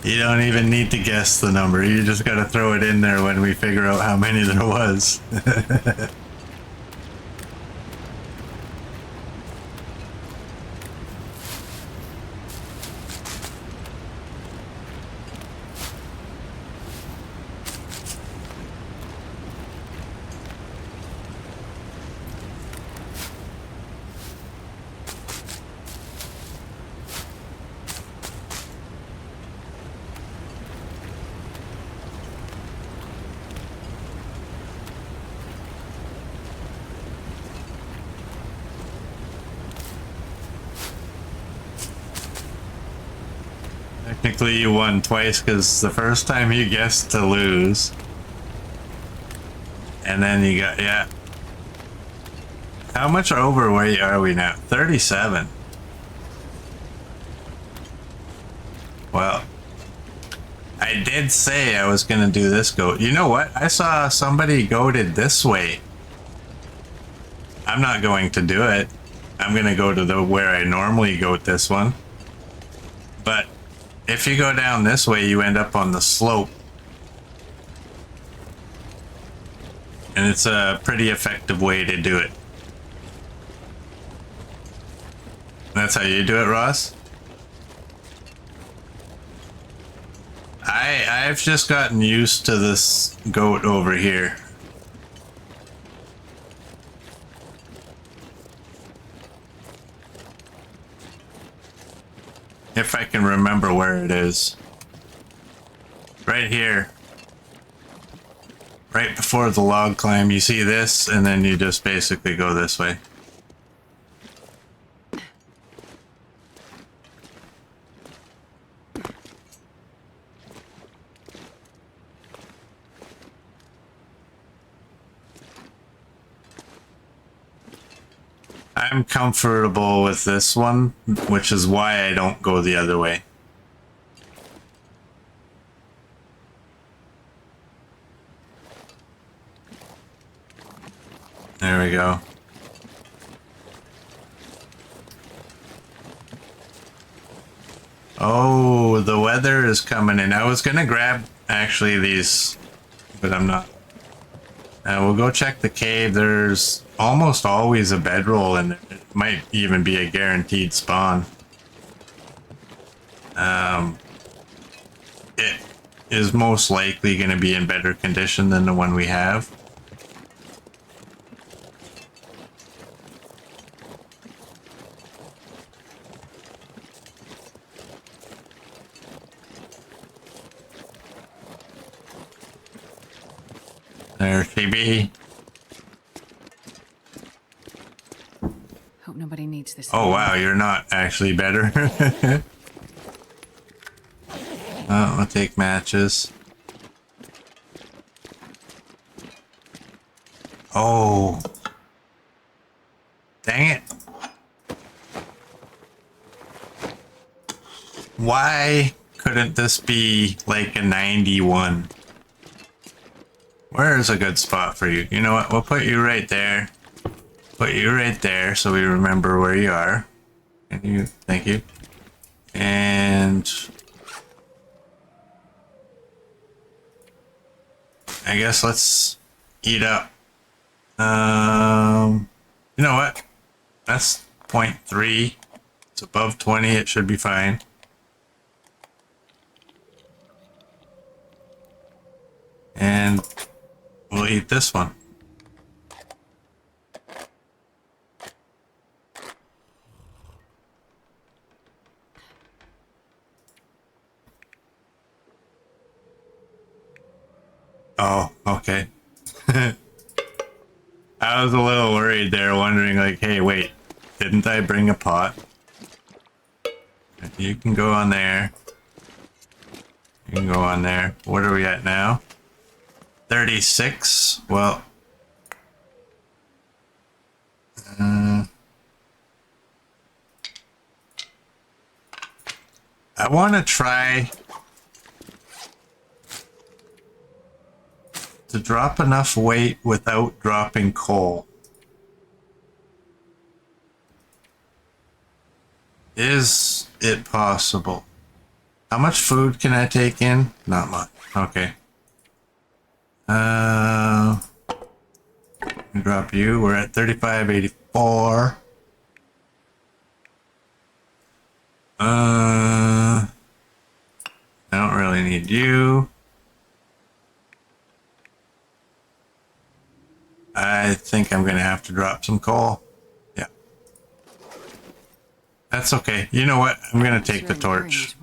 You don't even need to guess the number. You just gotta throw it in there when we figure out how many there was. Technically, you won twice because the first time you guessed to lose. And then you got, yeah. How much over where are we now? 37. Well, I did say I was going to do this goat. You know what? I saw somebody goated this way. I'm not going to do it. I'm going to go to the where I normally goat this one. But if you go down this way, you end up on the slope. And it's a pretty effective way to do it. That's how you do it, Ross? I've just gotten used to this goat over here. If I can remember where it is. Right here. Right before the log climb, you see this, and then you just basically go this way. I'm comfortable with this one, which is why I don't go the other way. There we go. Oh, the weather is coming in. I was gonna grab actually these, but I'm not. We'll go check the cave. There's almost always a bedroll and it might even be a guaranteed spawn. It is most likely going to be in better condition than the one we have. There she be. Hope nobody needs this. Oh wow, you're not actually better. Oh, I'll take matches. Oh. Dang it. Why couldn't this be like a 91? Where's a good spot for you? You know what? We'll put you right there. Put you right there so we remember where you are. And you, thank you. And I guess let's eat up. You know what? That's 0.3. It's above 20. It should be fine. And we'll eat this one. Oh, okay. I was a little worried there, wondering like, hey, wait, didn't I bring a pot? You can go on there. You can go on there. What are we at now? 36? Well, I want to try to drop enough weight without dropping coal. Is it possible? How much food can I take in? Not much. Okay. Drop you. We're at 3584. I don't really need you. I think I'm gonna have to drop some coal. Yeah. That's okay. You know what? I'm gonna take the torch.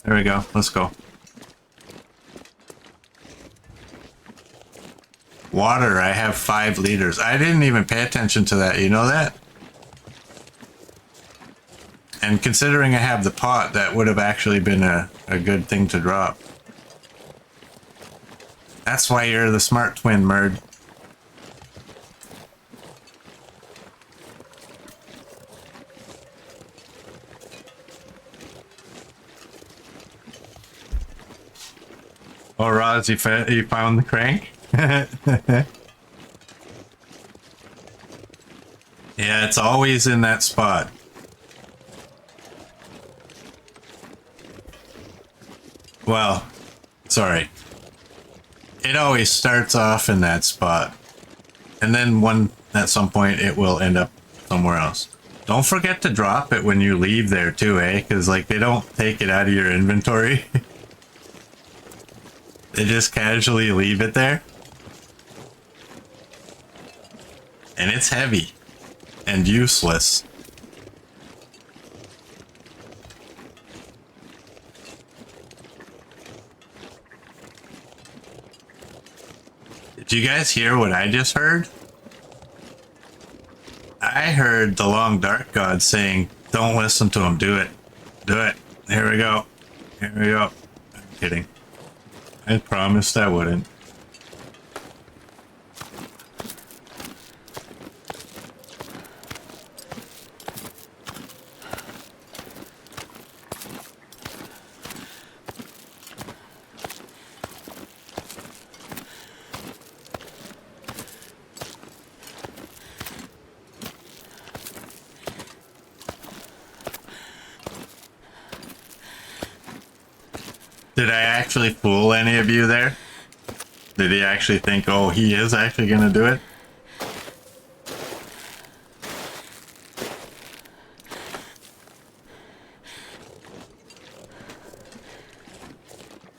There we go. Let's go. Water, I have 5 liters. I didn't even pay attention to that. You know that? And considering I have the pot, that would have actually been a good thing to drop. That's why you're the smart twin, Merd. Oh, Roz, you found the crank? Yeah, it's always in that spot. Well, sorry. It always starts off in that spot. And then at some point it will end up somewhere else. Don't forget to drop it when you leave there too, eh? Because like they don't take it out of your inventory. They just casually leave it there. And it's heavy. And useless. Did you guys hear what I just heard? I heard the Long Dark God saying, don't listen to him, do it. Do it. Here we go. Here we go. I'm kidding. I promised I wouldn't. Did I actually fool any of you there? Did he actually think, oh, he is actually going to do it?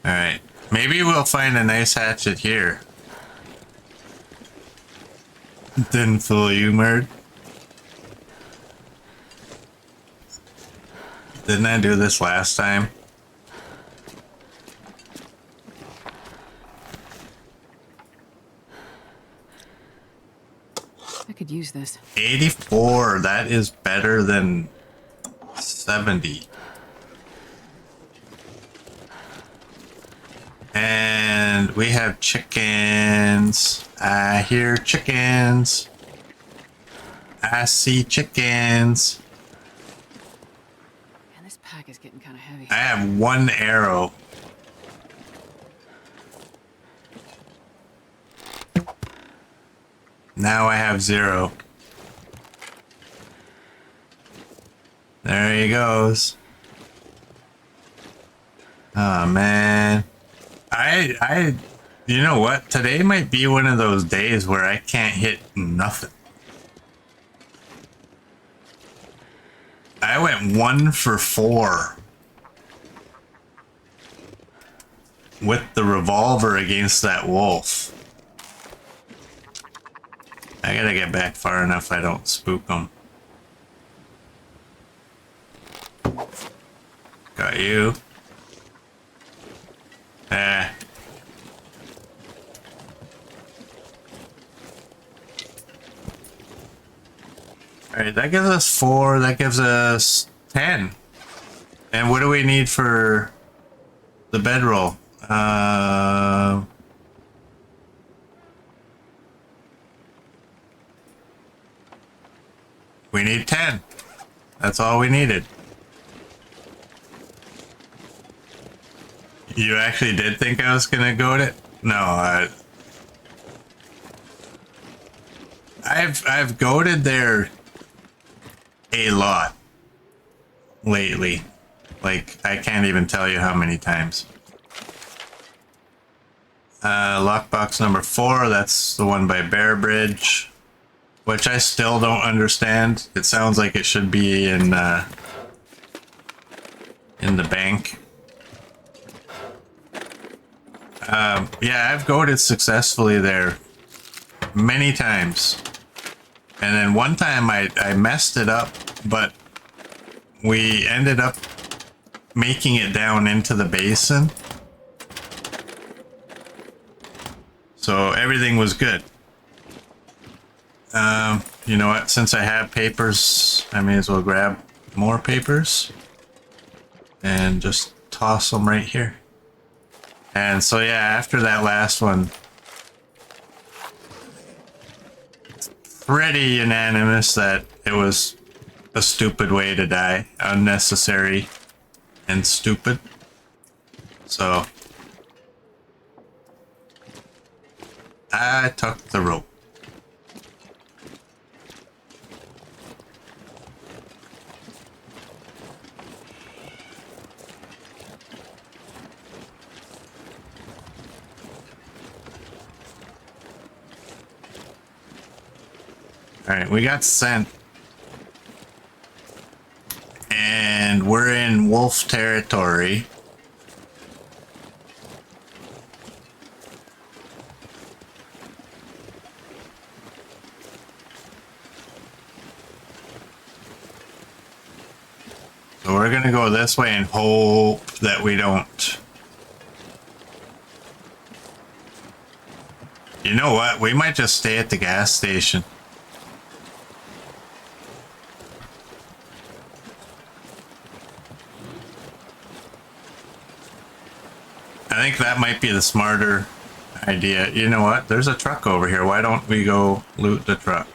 Alright. Maybe we'll find a nice hatchet here. Didn't fool you, Merd. Didn't I do this last time? I could use this. 84. That is better than 70. And we have chickens. I hear chickens. I see chickens. Man, this pack is getting kind of heavy. I have 1 arrow. Now I have 0. There he goes. Oh man. You know what? Today might be one of those days where I can't hit nothing. I went 1 for 4 with the revolver against that wolf. I gotta get back far enough I don't spook them. Got you. Alright, that gives us 4, that gives us 10. And what do we need for the bedroll? We need 10. That's all we needed. You actually did think I was gonna go to it? No, I've goated there a lot lately. Like, I can't even tell you how many times. Lockbox number 4, that's the one by Bear Bridge, which I still don't understand. It sounds like it should be in the bank. Yeah, I've goated successfully there many times. And then one time I messed it up, but we ended up making it down into the basin. So everything was good. You know what? Since I have papers, I may as well grab more papers and just toss them right here. And so yeah, after that last one, pretty unanimous that it was a stupid way to die. Unnecessary and stupid. So I took the rope. Alright, we got sent. And we're in wolf territory. So we're gonna go this way and hope that we don't. You know what? We might just stay at the gas station. I think that might be the smarter idea. You know what? There's a truck over here. Why don't we go loot the truck?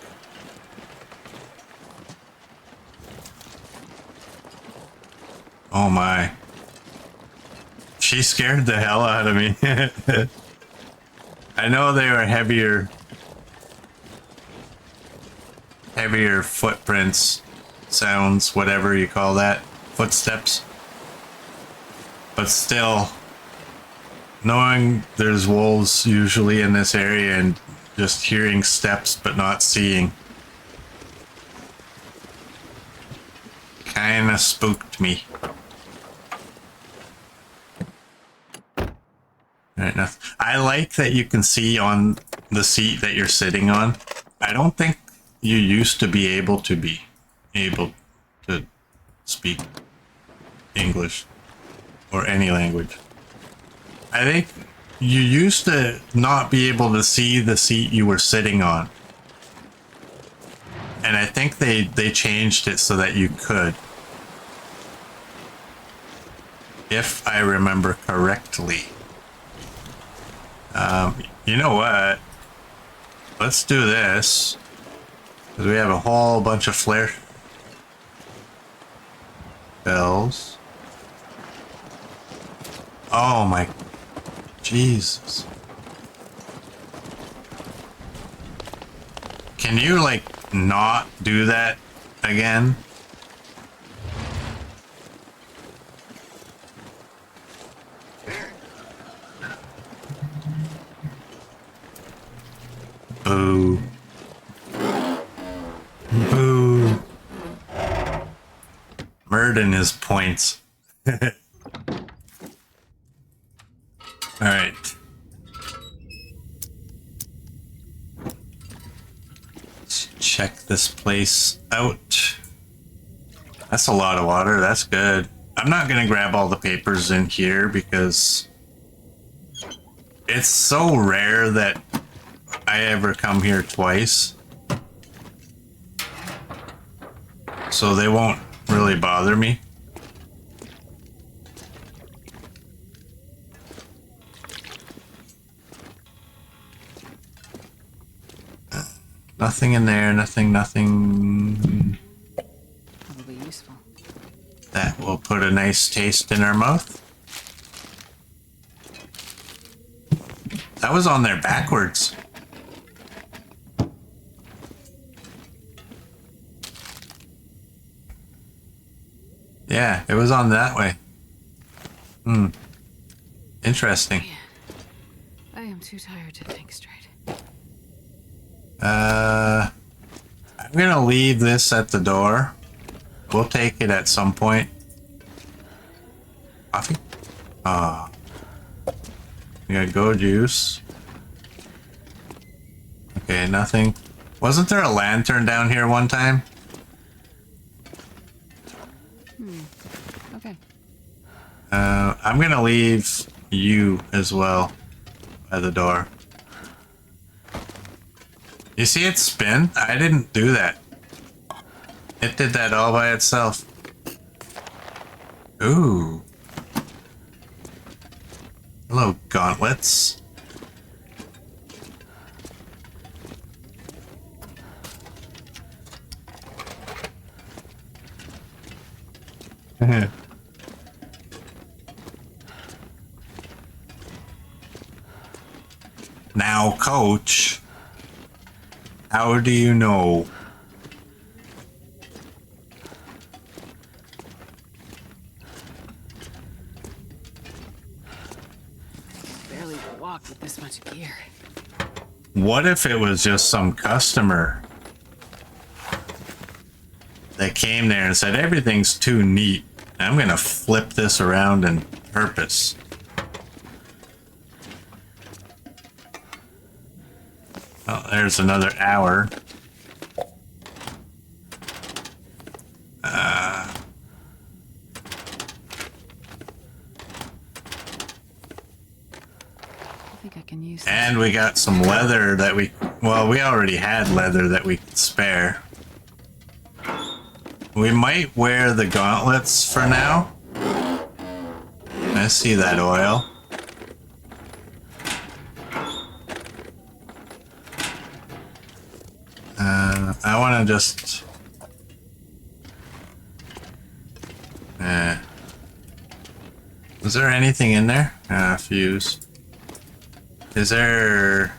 Oh my. She scared the hell out of me. I know they were heavier footprints, sounds, whatever you call that, footsteps. But still, knowing there's wolves usually in this area and just hearing steps but not seeing kinda spooked me. Right, now, I like that you can see on the seat that you're sitting on. I don't think you used to be able to speak English or any language. I think you used to not be able to see the seat you were sitting on. And I think they changed it so that you could. If I remember correctly. You know what? Let's do this. Because we have a whole bunch of flare bells. Oh my Jesus. Can you like not do that again? Boo. Boo. Murden his points. Alright. Let's check this place out. That's a lot of water. That's good. I'm not going to grab all the papers in here because it's so rare that I ever come here twice. So they won't really bother me. Nothing in there, nothing. Probably useful. That will put a nice taste in our mouth. That was on there backwards. Yeah, it was on that way. Interesting. I am too tired to think straight. I'm gonna leave this at the door. We'll take it at some point. Coffee? Ah. We got go juice. Okay, nothing. Wasn't there a lantern down here one time? Okay. I'm gonna leave you as well by the door. You see it spin? I didn't do that. It did that all by itself. Ooh. Hello, gauntlets. Now, coach, how do you know? Barely walk with this much gear. What if it was just some customer that came there and said, everything's too neat. I'm gonna flip this around on purpose. Oh, there's another hour. I think I can use this. And we got some leather that we already had leather that we could spare. We might wear the gauntlets for now. I see that oil. I want to just... Is there anything in there? Fuse. Is there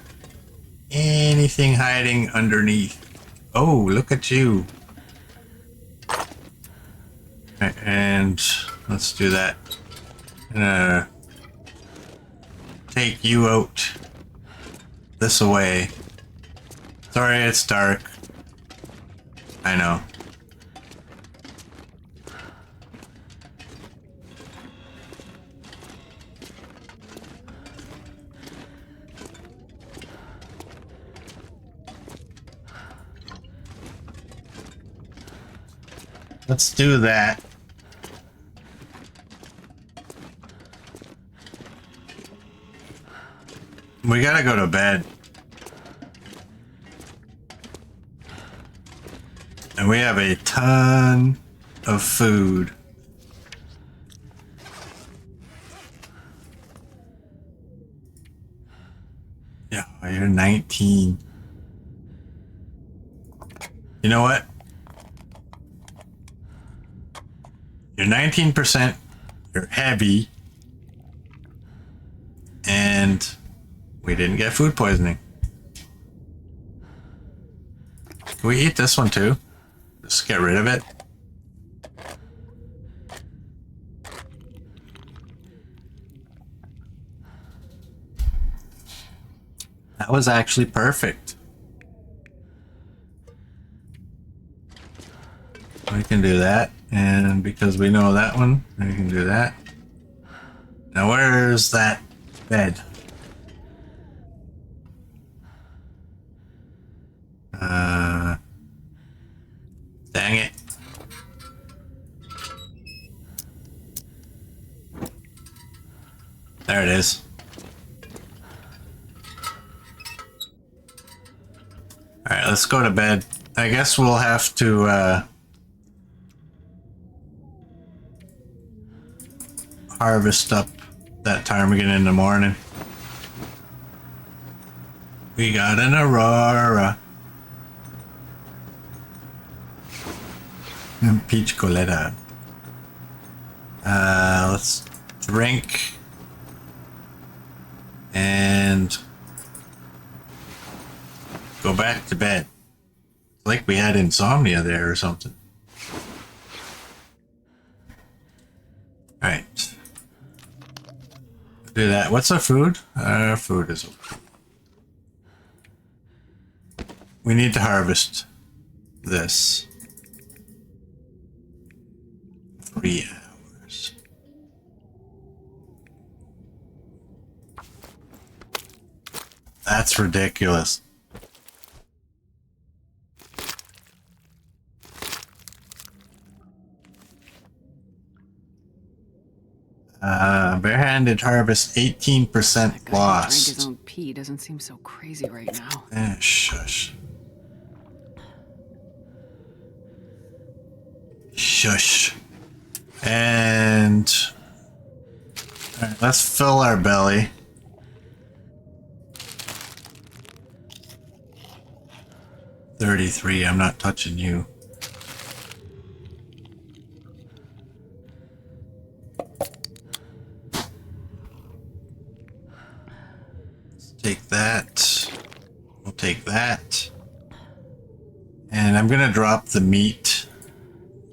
anything hiding underneath? Oh, look at you. And let's do that. Take you out this way. Sorry, it's dark. I know. Let's do that. We gotta go to bed. And we have a ton of food. Yeah, you're 19. You know what? You're 19%, you're heavy, and we didn't get food poisoning. Can we eat this one too? Just get rid of it. That was actually perfect. We can do that, and because we know that one, we can do that. Now where's that bed? Dang it. There it is. Alright, let's go to bed. I guess we'll have to harvest up that ptarmigan in the morning. We got an Aurora. And peach colada. Let's drink. And go back to bed. Like we had insomnia there or something. Alright. Do that. What's our food? Our food is okay. We need to harvest this. 3 hours. That's ridiculous. Barehanded harvest 18% That guy who drank his lost. own pee doesn't seem so crazy right now. Shush. Shush. And all right, let's fill our belly. $33. I'm not touching you. Let's take that. We'll take that. And I'm gonna drop the meat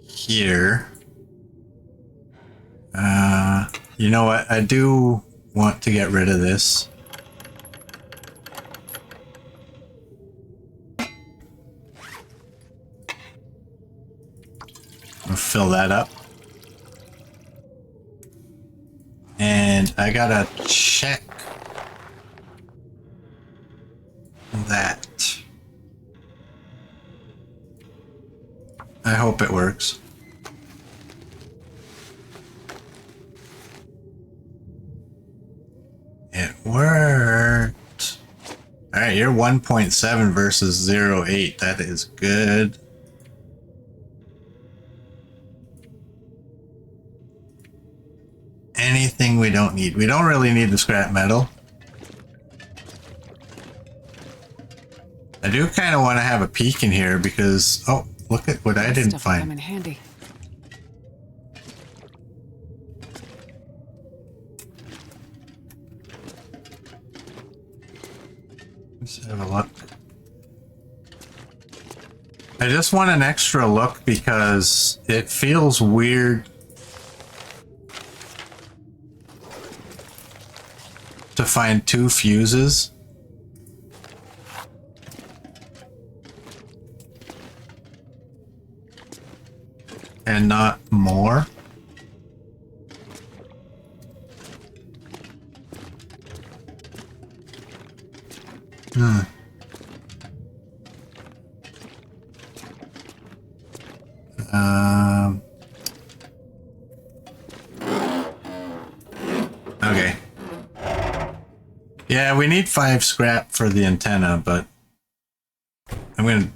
here. You know what? I do want to get rid of this. I'll fill that up. And I gotta check that. I hope it works. It worked. Alright, you're 1.7 versus 0.8. That is good. Anything we don't need. We don't really need the scrap metal. I do kind of want to have a peek in here because... Oh, look at what I didn't Stuff will come find. in handy. Let's have a look. I just want an extra look because it feels weird to find 2 fuses. And not more. Okay. Yeah, we need 5 scrap for the antenna, but I'm gonna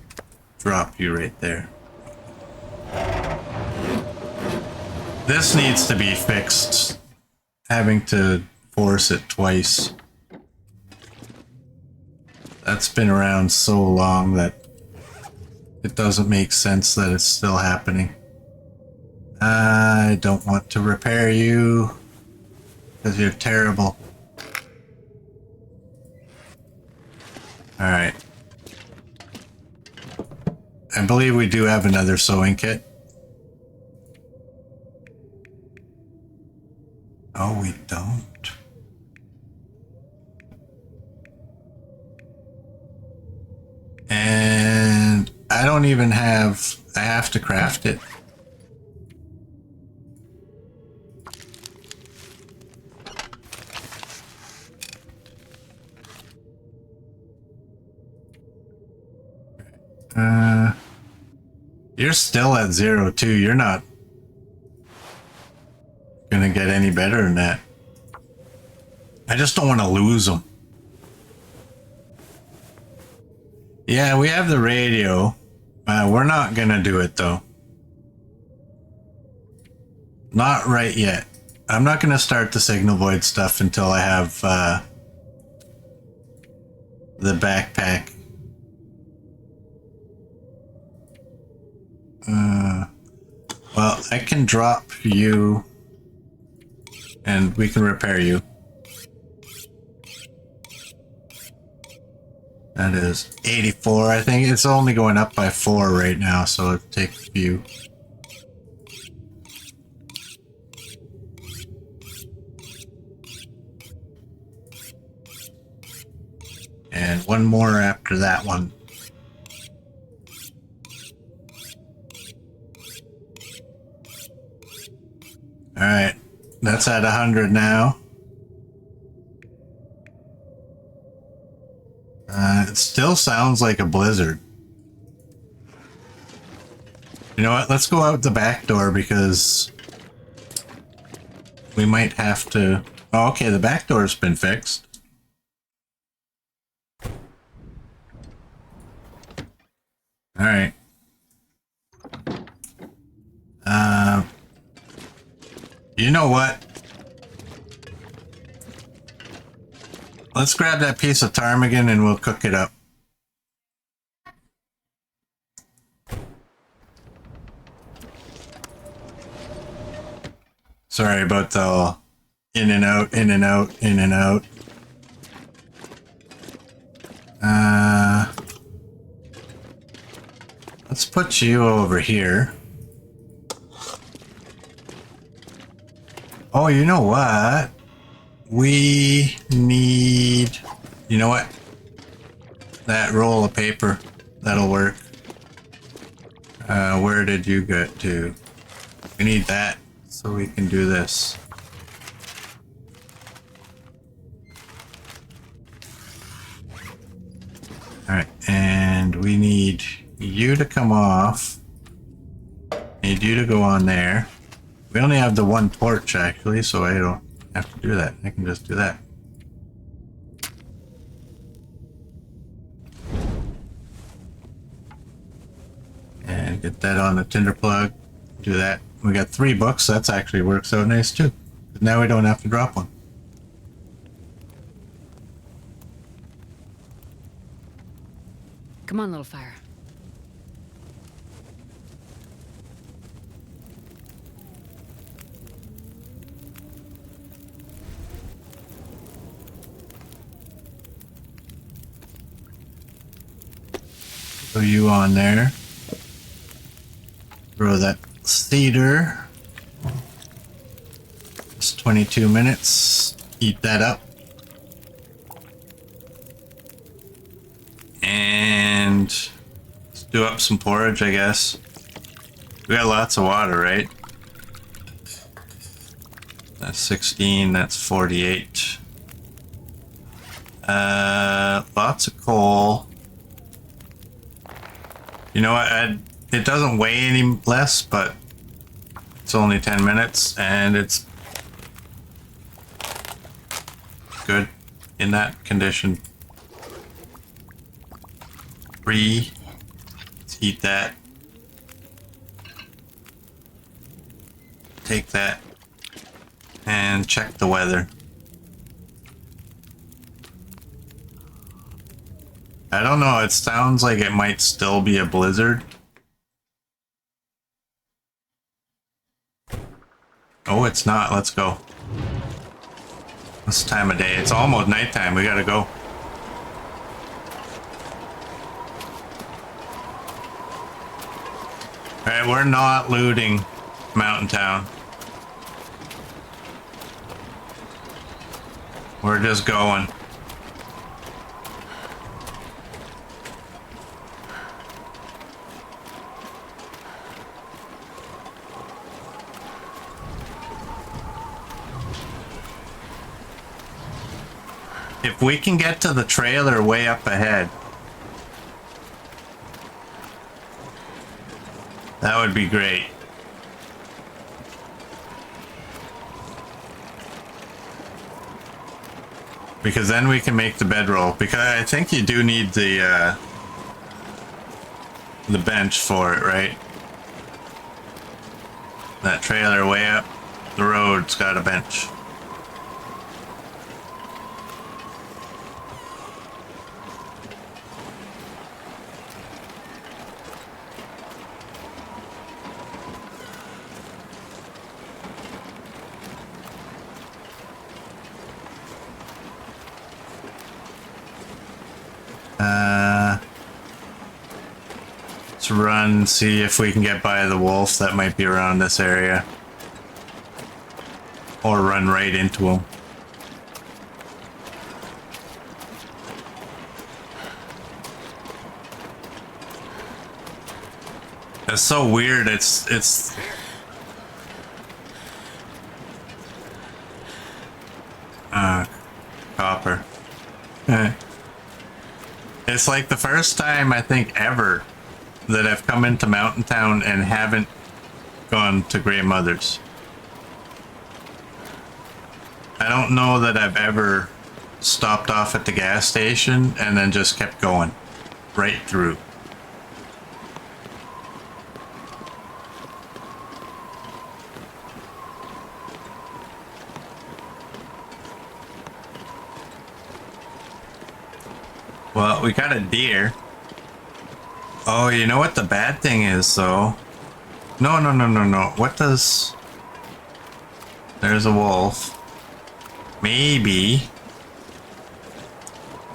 drop you right there. This needs to be fixed. Having to force it twice. That's been around so long that it doesn't make sense that it's still happening. I don't want to repair you because you're terrible. Alright. I believe we do have another sewing kit. Oh, we don't. And I don't even have... I have to craft it. You're still at 0 too. You're not gonna get any better than that. I just don't want to lose them. Yeah, we have the radio. We're not gonna do it though. Not right yet. I'm not gonna start the signal void stuff until I have the backpack. Well, I can drop you and we can repair you. That is 84. I think it's only going up by 4 right now, so it'll take a few. And one more after that one. Alright, that's at 100 now. It still sounds like a blizzard. You know what? Let's go out the back door because we might have to... Oh, okay, the back door's been fixed. Alright. You know what? Let's grab that piece of ptarmigan and we'll cook it up. Sorry about the in and out, in and out, in and out. Let's put you over here. Oh, you know what? We need... You know what? That roll of paper. That'll work. Where did you get to? We need that so we can do this. Alright, and we need you to come off. Need you to go on there. We only have the one torch actually, so I don't have to do that. I can just do that. And get that on the tinder plug. Do that. We got 3 books. That's actually works out nice too. Now we don't have to drop one. Come on, little fire. Throw you on there. Throw that cedar. It's 22 minutes. Heat that up. And let's do up some porridge, I guess. We got lots of water, right? That's 16, that's 48. Lots of coal. You know what? It doesn't weigh any less, but it's only 10 minutes and it's good in that condition. 3. Let's heat that. Take that and check the weather. I don't know, it sounds like it might still be a blizzard. Oh, it's not. Let's go. What's the time of day? It's almost nighttime. We gotta go. Alright, we're not looting Mountain Town. We're just going. If we can get to the trailer way up ahead, that would be great. Because then we can make the bedroll. Because I think you do need the bench for it, right? That trailer way up the road's got a bench. Let's run, see if we can get by the wolf that might be around this area. Or run right into him. It's so weird, it's copper. It's like the first time I think ever that I've come into Mountain Town and haven't gone to Grey Mother's. I don't know that I've ever stopped off at the gas station and then just kept going right through. Well, we got a deer. Oh, you know what the bad thing is, though? No, no, no, no, no. What does... There's a wolf. Maybe.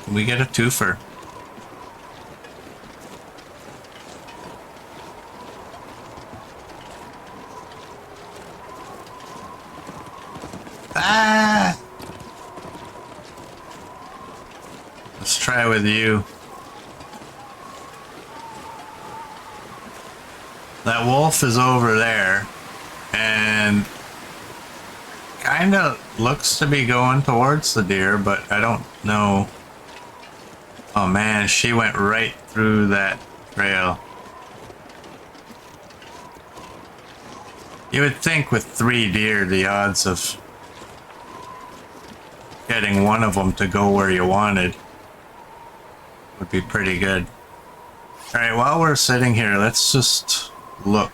Can we get a twofer? Ah! Let's try with you. That wolf is over there and kind of looks to be going towards the deer, but I don't know. Oh man, she went right through that trail. You would think with 3 deer, the odds of getting one of them to go where you wanted would be pretty good. Alright, while we're sitting here, let's just look.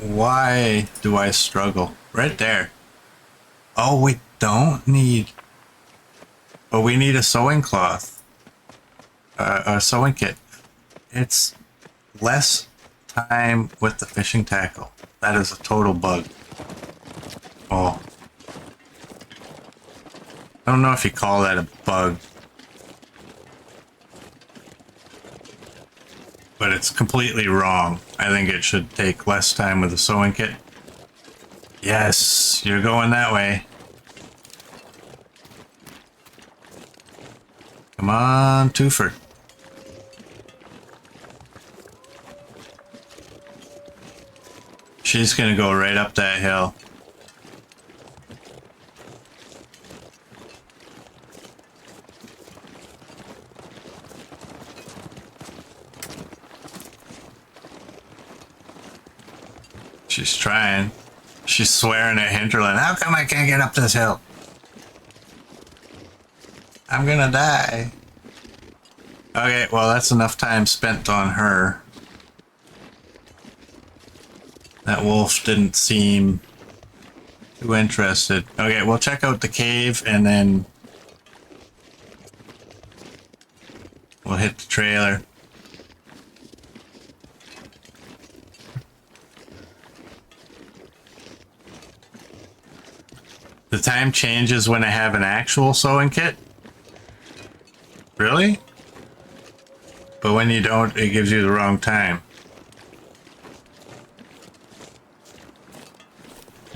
Why do I struggle? Right there. Oh, we don't need... Oh, we need a sewing cloth. A sewing kit. It's less time with the fishing tackle. That is a total bug. Oh. I don't know if you call that a bug. But it's completely wrong. I think it should take less time with the sewing kit. Yes, you're going that way. Come on, twofer. She's gonna go right up that hill. She's trying. She's swearing at Hinterland. How come I can't get up this hill? I'm gonna die. Okay, well that's enough time spent on her. That wolf didn't seem too interested. Okay, we'll check out the cave and then we'll hit the trailer. The time changes when I have an actual sewing kit? Really? But when you don't, it gives you the wrong time.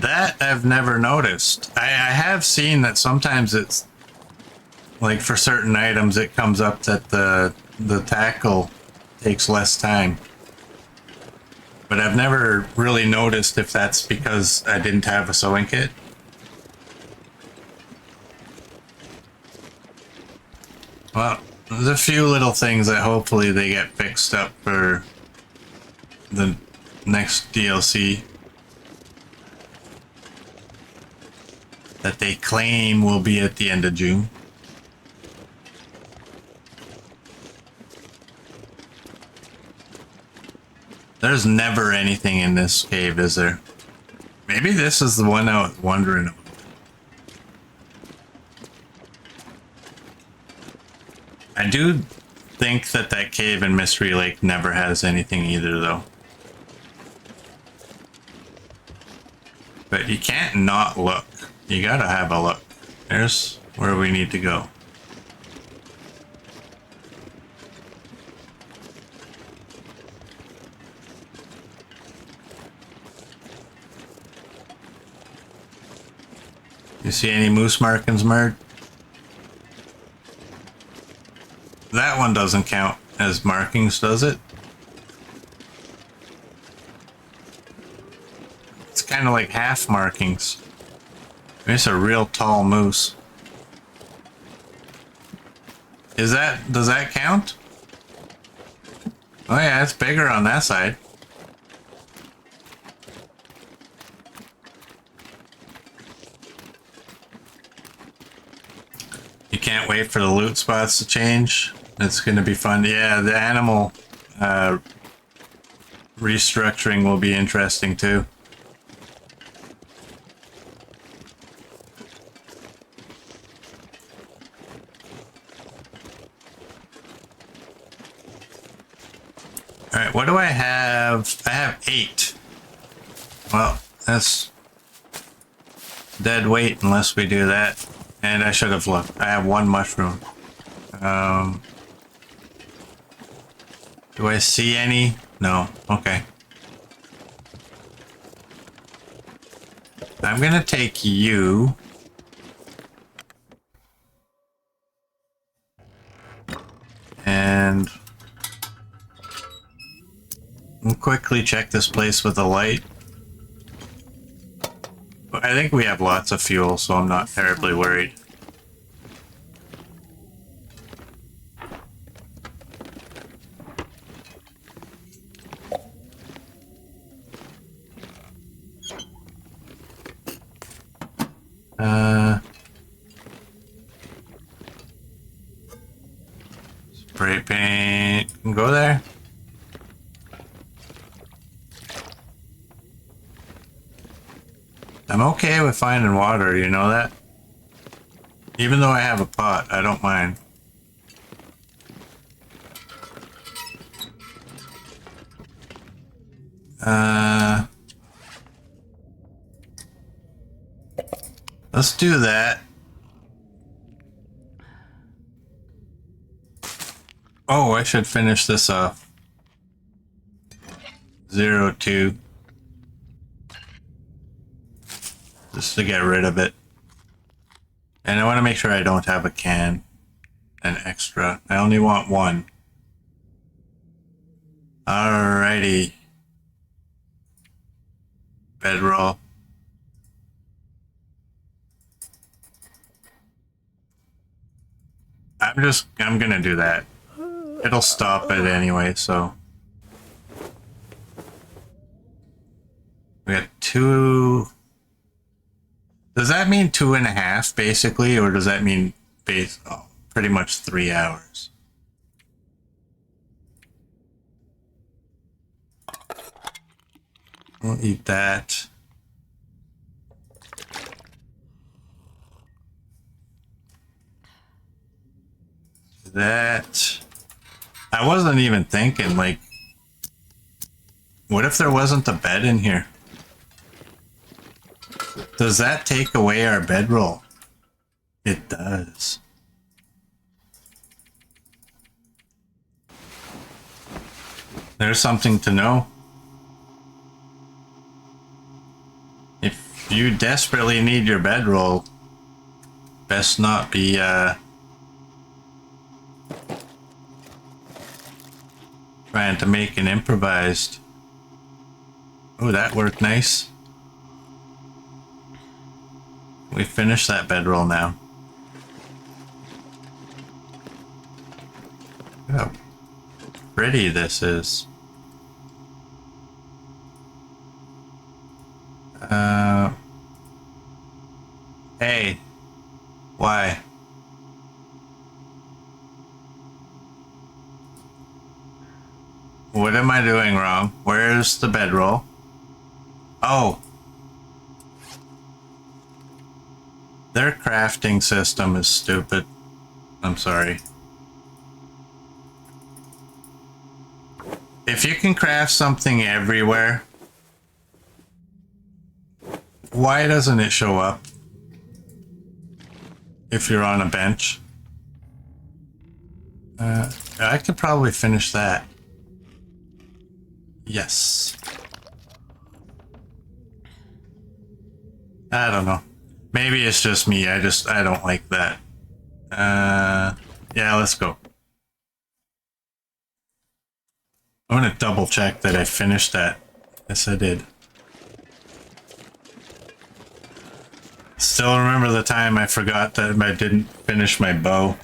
That I've never noticed. I have seen that sometimes it's like for certain items it comes up that the tackle takes less time. But I've never really noticed if that's because I didn't have a sewing kit. Well, there's a few little things that hopefully they get fixed up for the next DLC that they claim will be at the end of June. There's never anything in this cave, is there? Maybe this is the one I was wondering about. I do think that that cave in Mystery Lake never has anything either, though. But you can't not look. You gotta have a look. There's where we need to go. You see any moose markings, Murd? That one doesn't count as markings, does it? It's kind of like half markings. It's a real tall moose. Does that count? Oh yeah, it's bigger on that side. You can't wait for the loot spots to change. It's going to be fun. Yeah, the animal restructuring will be interesting too. Alright, what do I have? I have 8. Well, that's dead weight unless we do that. And I should have looked. I have 1 mushroom. Do I see any? No. Okay. I'm gonna take you. And we'll quickly check this place with a light. I think we have lots of fuel, so I'm not terribly worried. Spray paint can go there. I'm okay with finding water, you know that? Even though I have a pot, I don't mind. Let's do that. Oh, I should finish this off. 02. Just to get rid of it. And I want to make sure I don't have a can. An extra. I only want 1. Alrighty. Bedroll. I'm gonna do that. It'll stop it anyway, so. We got 2. Does that mean 2.5 basically, or does that mean pretty much 3 hours? We'll eat that. That. I wasn't even thinking, like, what if there wasn't a bed in here? Does that take away our bedroll? It does. There's something to know. If you desperately need your bedroll, best not be trying to make an improvised. Oh, that worked nice. We finished that bedroll now. Look how pretty this is. Hey. Why? What am I doing wrong? Where's the bedroll? Oh. Their crafting system is stupid. I'm sorry. If you can craft something everywhere, why doesn't it show up if you're on a bench? I could probably finish that. Yes. I don't know. Maybe it's just me. I don't like that. Yeah, let's go. I'm gonna double check that I finished that. Yes, I did. Still remember the time I forgot that I didn't finish my bow.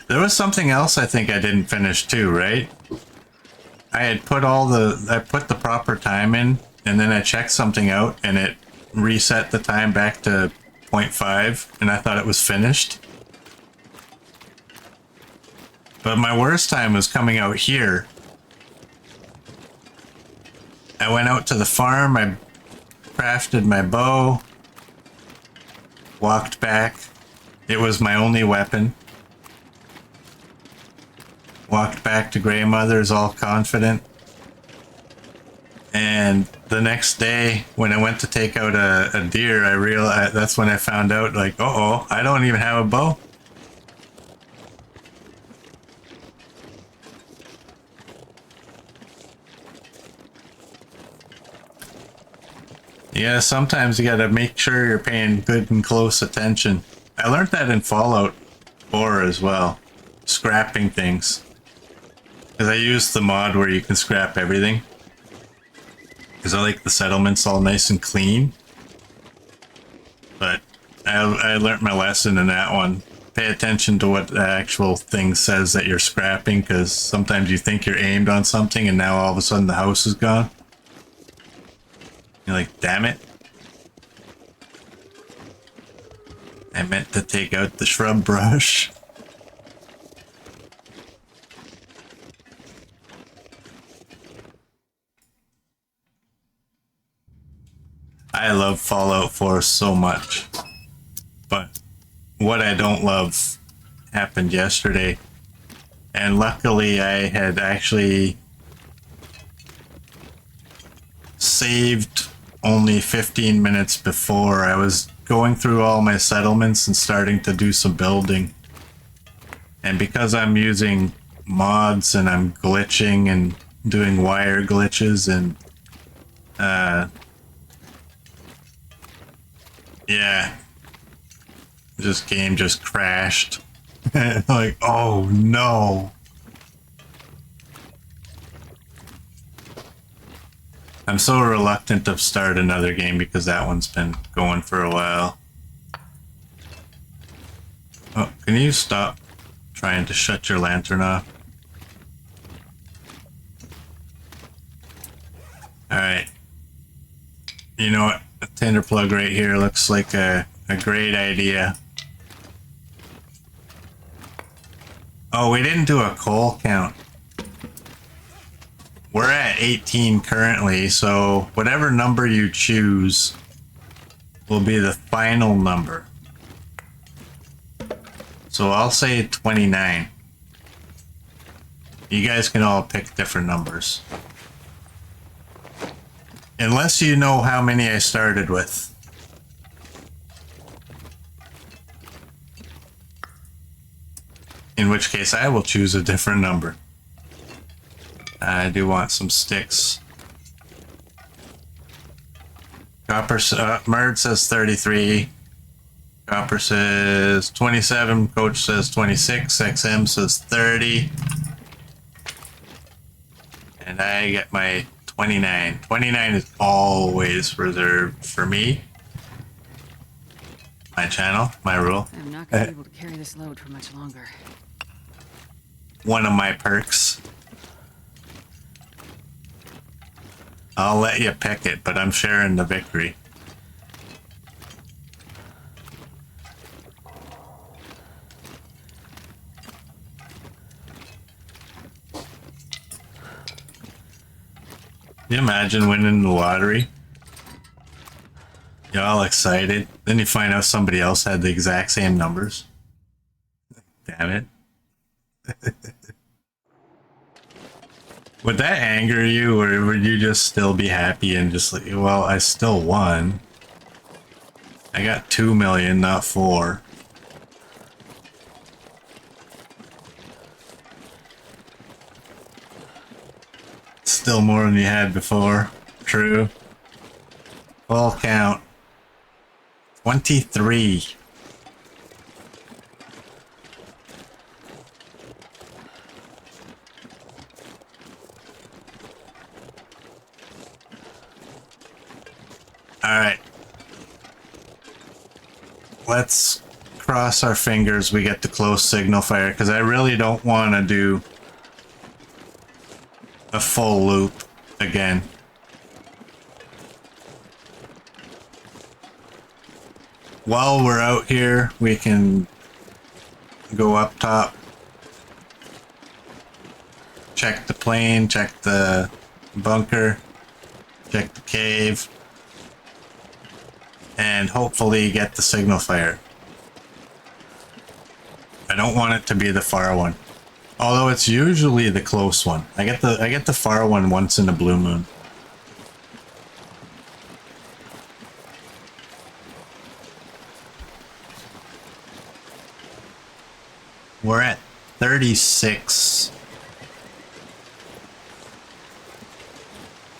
There was something else I think I didn't finish too, right? I had put I put the proper time in, and then I checked something out, and it reset the time back to 0.5, and I thought it was finished. But my worst time was coming out here. I went out to the farm, I crafted my bow, walked back. It was my only weapon. Walked back to Grey Mother's all confident. And the next day, when I went to take out a deer, I realized that's when I found out, like, uh-oh, I don't even have a bow. Yeah, sometimes you gotta make sure you're paying good and close attention. I learned that in Fallout 4 as well. Scrapping things. Because I used the mod where you can scrap everything. Because I like the settlements all nice and clean. But I learned my lesson in that one. Pay attention to what the actual thing says that you're scrapping, because sometimes you think you're aimed on something and now all of a sudden the house is gone. You're like, damn it. I meant to take out the shrub brush. I love Fallout 4 so much. But what I don't love happened yesterday. And luckily I had actually saved only 15 minutes before. I was going through all my settlements and starting to do some building. And because I'm using mods and I'm glitching and doing wire glitches and yeah, this game just crashed. Like, oh no. I'm so reluctant to start another game because that one's been going for a while. Oh, can you stop trying to shut your lantern off? Alright. You know what? A tinder plug right here looks like a great idea. Oh, we didn't do a coal count. We're at 18 currently, so whatever number you choose will be the final number. So I'll say 29. You guys can all pick different numbers. Unless you know how many I started with. In which case I will choose a different number. I do want some sticks. Copper, Merd says 33. Copper says 27. Coach says 26. XM says 30. And I get my 29. 29 is always reserved for me. My channel, my rule. I'm not going to be able to carry this load for much longer. One of my perks. I'll let you pick it, but I'm sharing the victory. Can you imagine winning the lottery? You're all excited. Then you find out somebody else had the exact same numbers. Damn it. Would that anger you, or would you just still be happy and just like, well, I still won. I got 2 million, not 4. Still more than you had before. True. Full count. 23. Alright. Let's cross our fingers we get the close signal fire, because I really don't want to do a full loop again. While we're out here, we can go up top check the plane, check the bunker, check the cave, and hopefully get the signal fire. I don't want it to be the far one. Although it's usually the close one. I get the far one once in a blue moon. We're at 36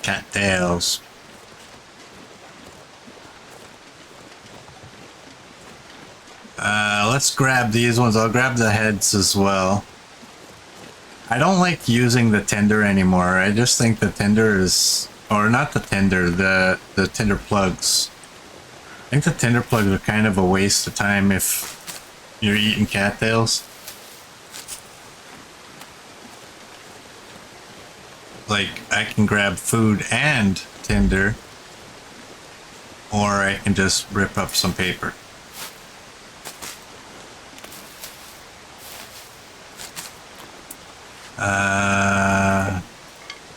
cattails. Let's grab these ones. I'll grab the heads as well. I don't like using the tinder anymore. I just think the tinder is, or not the tinder, the tinder plugs. I think the tinder plugs are kind of a waste of time if you're eating cattails. Like, I can grab food and tinder, or I can just rip up some paper.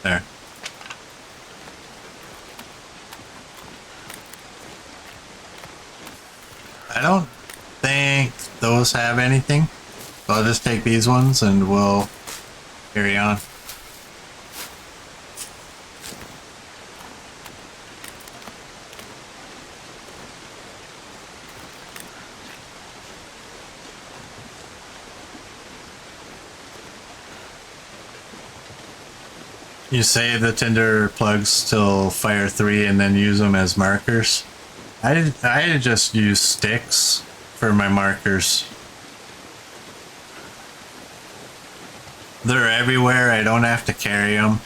There. I don't think those have anything. So I'll just take these ones and we'll carry on. You save the tinder plugs till fire 3 and then use them as markers. I just use sticks for my markers. They're everywhere, I don't have to carry them.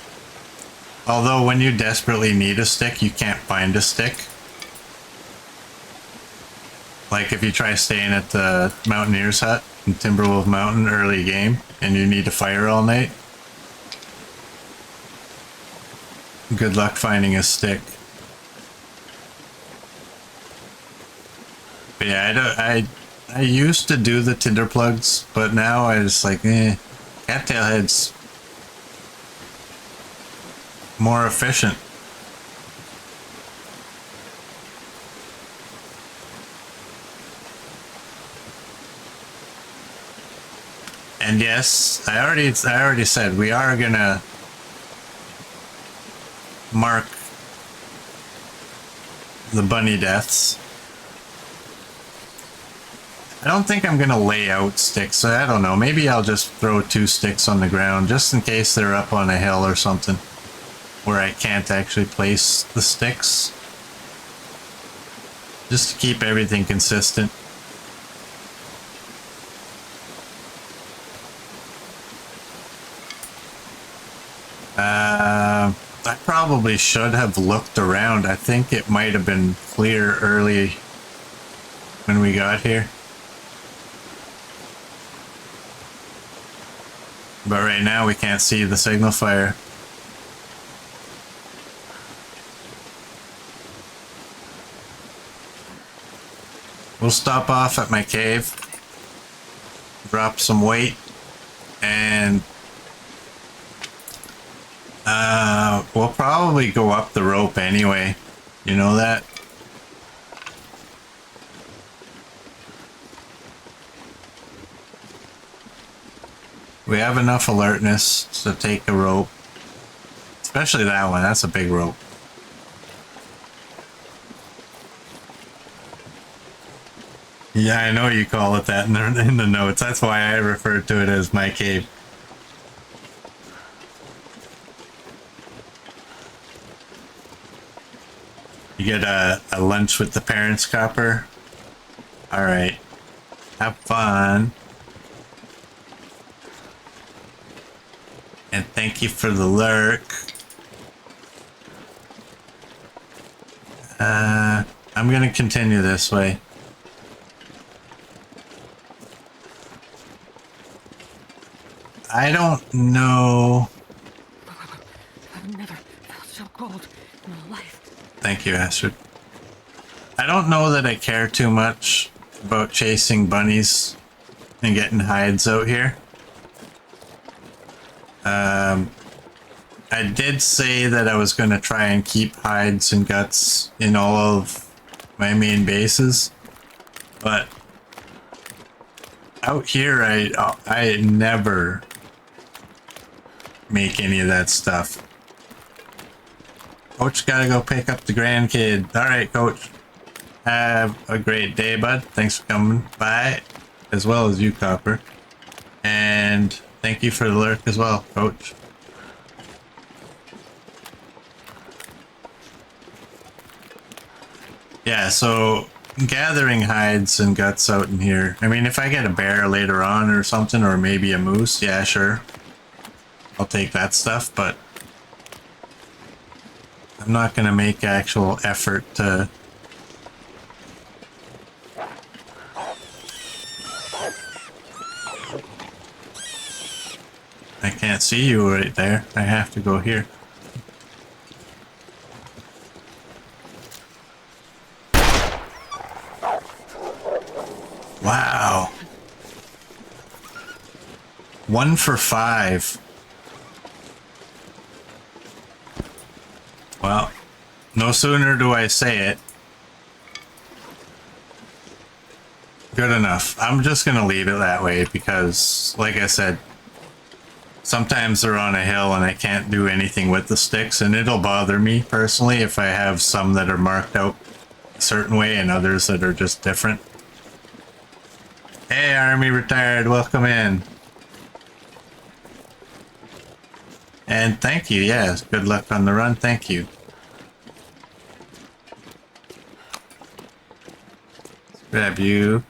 Although when you desperately need a stick, you can't find a stick. Like if you try staying at the Mountaineer's Hut in Timberwolf Mountain early game and you need to fire all night. Good luck finding a stick. But yeah, I used to do the tinder plugs, but now I just like, cattail heads more efficient. And yes, I already said we are gonna mark the bunny deaths. I don't think I'm gonna lay out sticks. I don't know. Maybe I'll just throw 2 sticks on the ground just in case they're up on a hill or something where I can't actually place the sticks. Just to keep everything consistent. I probably should have looked around. I think it might have been clear early when we got here. But right now we can't see the signal fire. We'll stop off at my cave, drop some weight, and we'll probably go up the rope anyway. You know that? We have enough alertness to take a rope. Especially that one, that's a big rope. Yeah, I know you call it that in the notes. That's why I refer to it as my cave. You get a lunch with the parents, Copper? Alright. Have fun. And thank you for the lurk. I'm gonna continue this way. I don't know. I've never felt so cold in my life. Thank you, Astrid. I don't know that I care too much about chasing bunnies and getting hides out here. I did say that I was going to try and keep hides and guts in all of my main bases, but out here I never make any of that stuff. Coach gotta go pick up the grandkid. All right, Coach. Have a great day, bud. Thanks for coming by, as well as you, Copper. And thank you for the lurk as well, Coach. Yeah, so gathering hides and guts out in here. I mean, if I get a bear later on or something, or maybe a moose, yeah, sure. I'll take that stuff, but I'm not going to make actual effort to... I can't see you right there. I have to go here. Wow. 1 for 5. Well, no sooner do I say it. Good enough. I'm just going to leave it that way because, like I said, sometimes they're on a hill and I can't do anything with the sticks, and it'll bother me personally if I have some that are marked out a certain way and others that are just different. Hey, Army Retired, welcome in. And thank you, yes, good luck on the run, thank you. Let's grab you.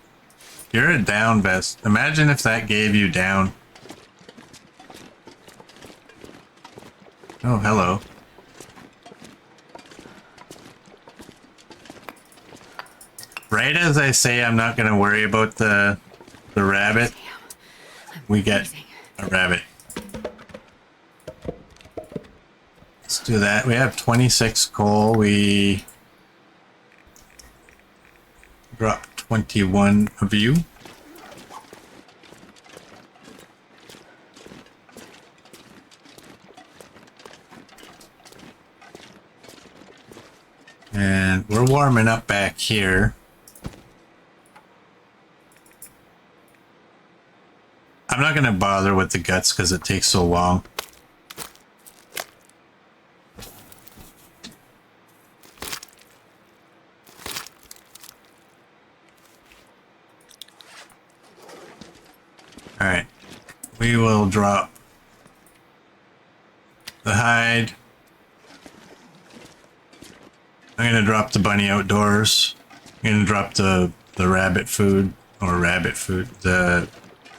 You're a down vest. Imagine if that gave you down. Oh, hello. Right as I say I'm not going to worry about the rabbit, we get a rabbit. Let's do that. We have 26 coal. We dropped 21 of you. And we're warming up back here. I'm not going to bother with the guts because it takes so long. Alright. We will drop the hide. I'm going to drop the bunny outdoors. I'm going to drop the rabbit food, the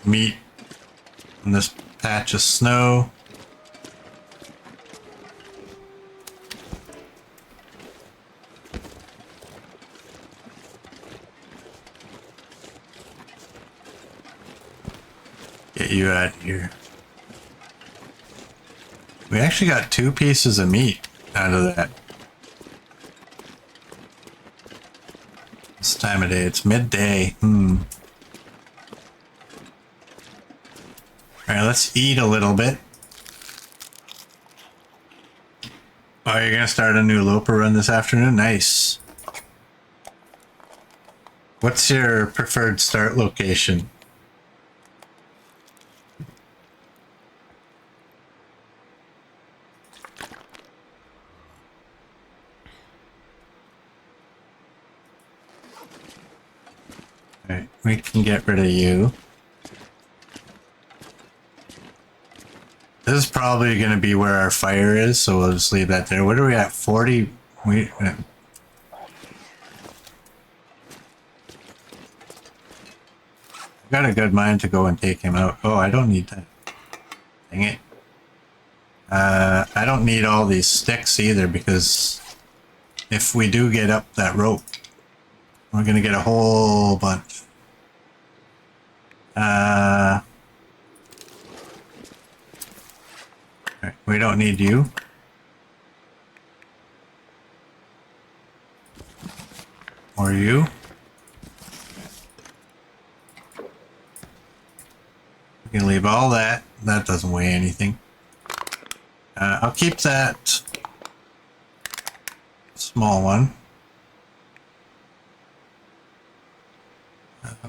meat on this patch of snow. Get you out of here. We actually got 2 pieces of meat out of that. This time of day, it's midday. Alright, let's eat a little bit. Oh, you're gonna start a new Loper run this afternoon? Nice. What's your preferred start location? Alright, we can get rid of you. This is probably going to be where our fire is, so we'll just leave that there. What are we at? 40? I've got a good mind to go and take him out. Oh, I don't need that. Dang it. I don't need all these sticks either, because if we do get up that rope, we're going to get a whole bunch. Right, we don't need you. Or you. We can leave all that. That doesn't weigh anything. I'll keep that small one.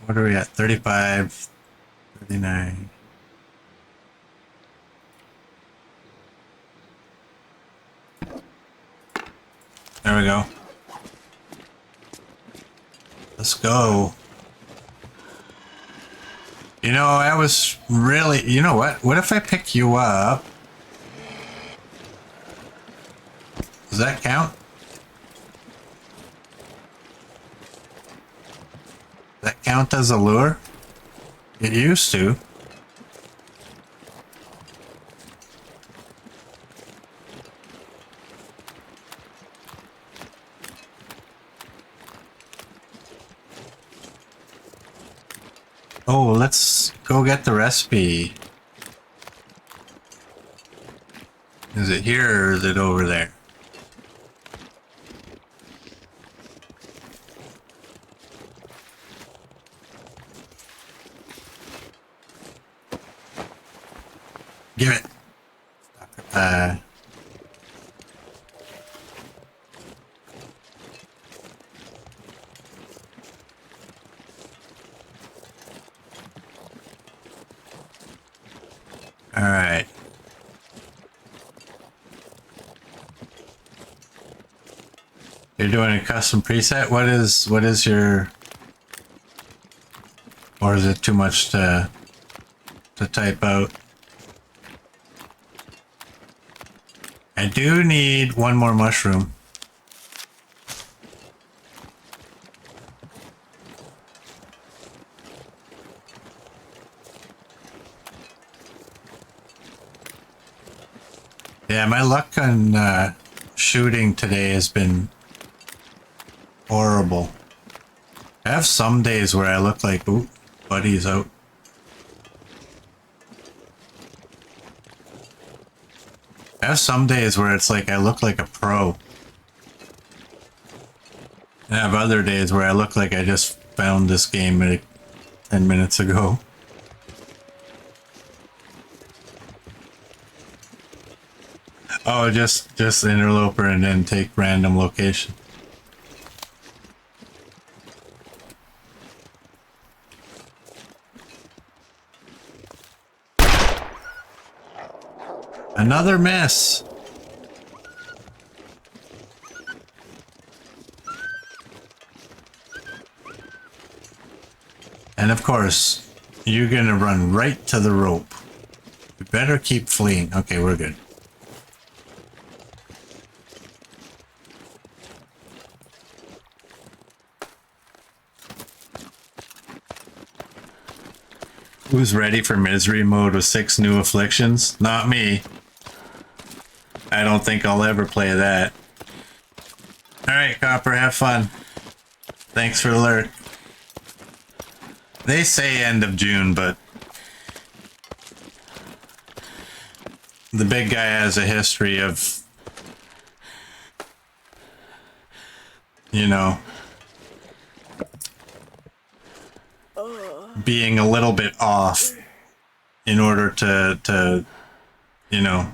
What are we at? 35, 39. There we go. Let's go. You know, I was really... You know what? What if I pick you up? Does that count? Does that count as a lure? It used to. Oh, let's go get the recipe. Is it here or is it over there? Give it. All right. You're doing a custom preset? What is your... Or is it too much to type out? I do need one more mushroom. Yeah, my luck on shooting today has been horrible. I have some days where I look like, ooh, buddy's out. I have some days where it's like I look like a pro. I have other days where I look like I just found this game like 10 minutes ago. Oh, just interloper and then take random location. Another miss. And of course, you're gonna run right to the rope. You better keep fleeing. Okay, we're good. Who's ready for misery mode with 6 new afflictions? Not me. I don't think I'll ever play that. Alright, Copper, have fun. Thanks for the lurk. They say end of June, but the big guy has a history of, you know, being a little bit off in order to you know,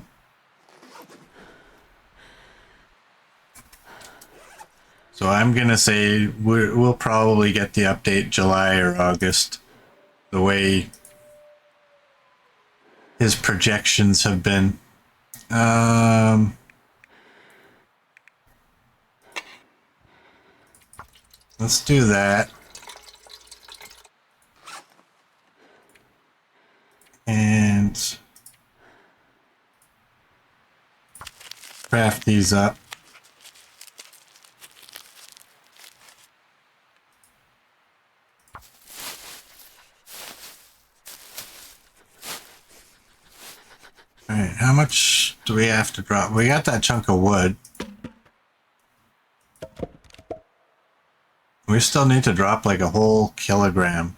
so I'm gonna say we'll probably get the update July or August, the way his projections have been. Let's do that. And craft these up. Alright, how much do we have to drop? We got that chunk of wood. We still need to drop like a whole kilogram.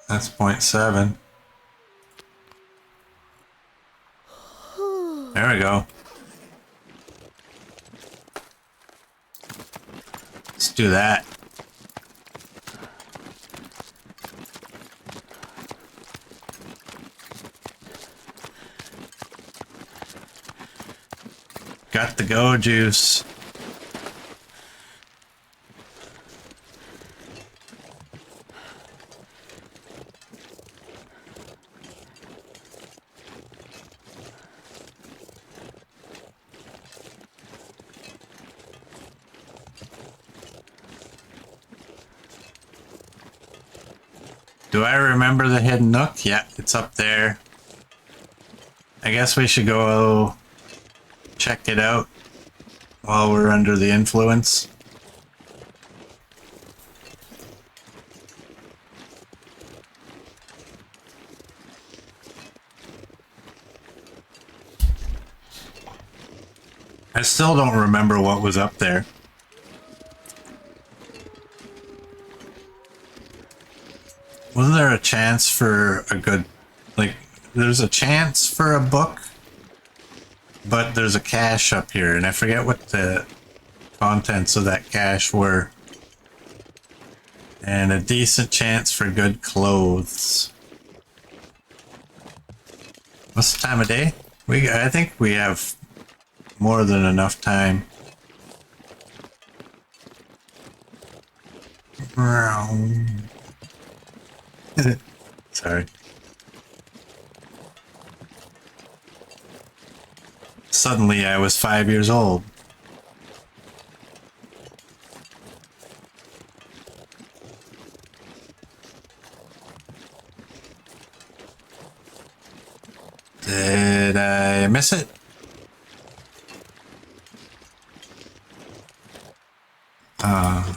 That's 0.7. There we go. Let's do that. Got the go juice. Do I remember the hidden nook? Yeah, it's up there. I guess we should go check it out while we're under the influence. I still don't remember what was up there. Wasn't there a chance for a good, like, there's a chance for a book, but there's a cache up here, and I forget what the contents of that cache were. And a decent chance for good clothes. What's the time of day? I think we have more than enough time. Sorry. Suddenly I was 5 years old. Did I miss it? I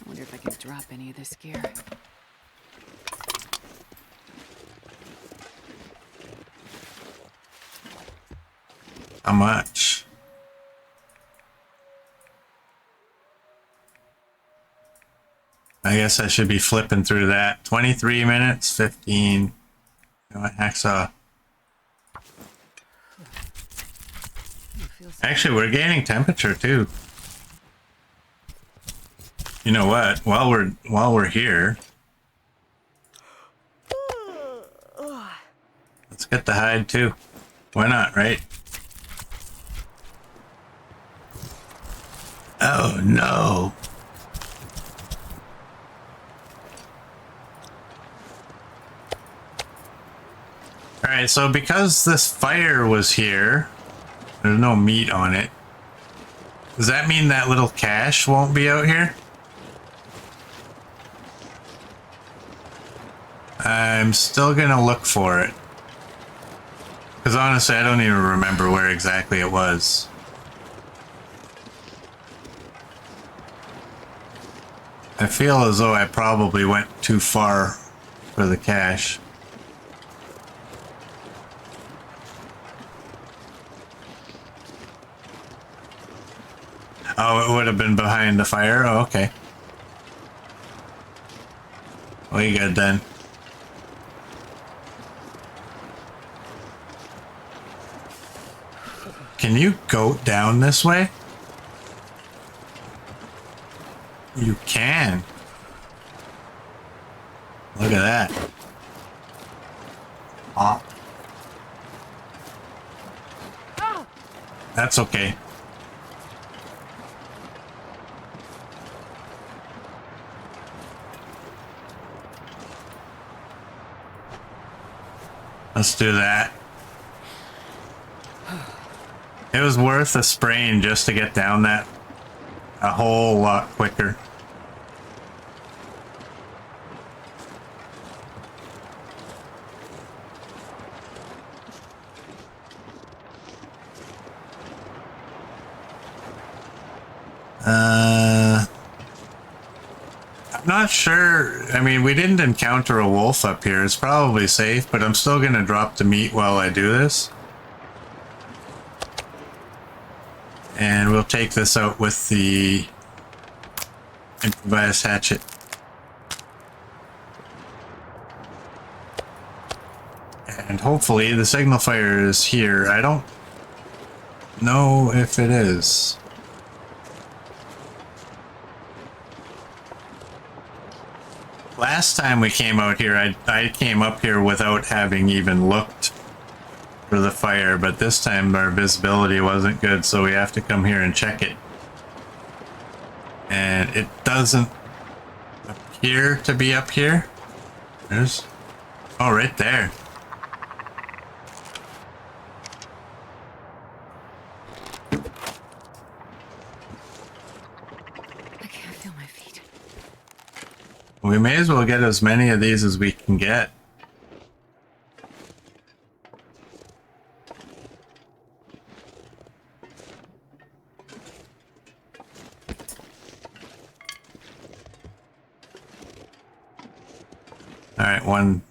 wonder if I can drop any of this gear. How much? I guess I should be flipping through that. 23 minutes, 15. You know what, hacksaw. Actually, we're gaining temperature too. You know what? While we're here, let's get the hide too. Why not, right? Oh no. Alright, so because this fire was here, there's no meat on it. Does that mean that little cache won't be out here? I'm still gonna look for it. Because honestly, I don't even remember where exactly it was. I feel as though I probably went too far for the cache. Oh, it would have been behind the fire? Oh, okay. Well, you good then. Can you go down this way? You can. Look at that. Oh. That's okay. Let's do that. It was worth a sprain just to get down that a whole lot quicker. I'm not sure. I mean, we didn't encounter a wolf up here. It's probably safe, but I'm still gonna drop the meat while I do this. And we'll take this out with the improvised hatchet. And hopefully the signal fire is here. I don't know if it is. Last time we came out here, I came up here without having even looked for the fire, but this time our visibility wasn't good, so we have to come here and check it. And it doesn't appear to be up here. There's... oh, right there. I can't feel my feet. We may as well get as many of these as we can get. Alright, one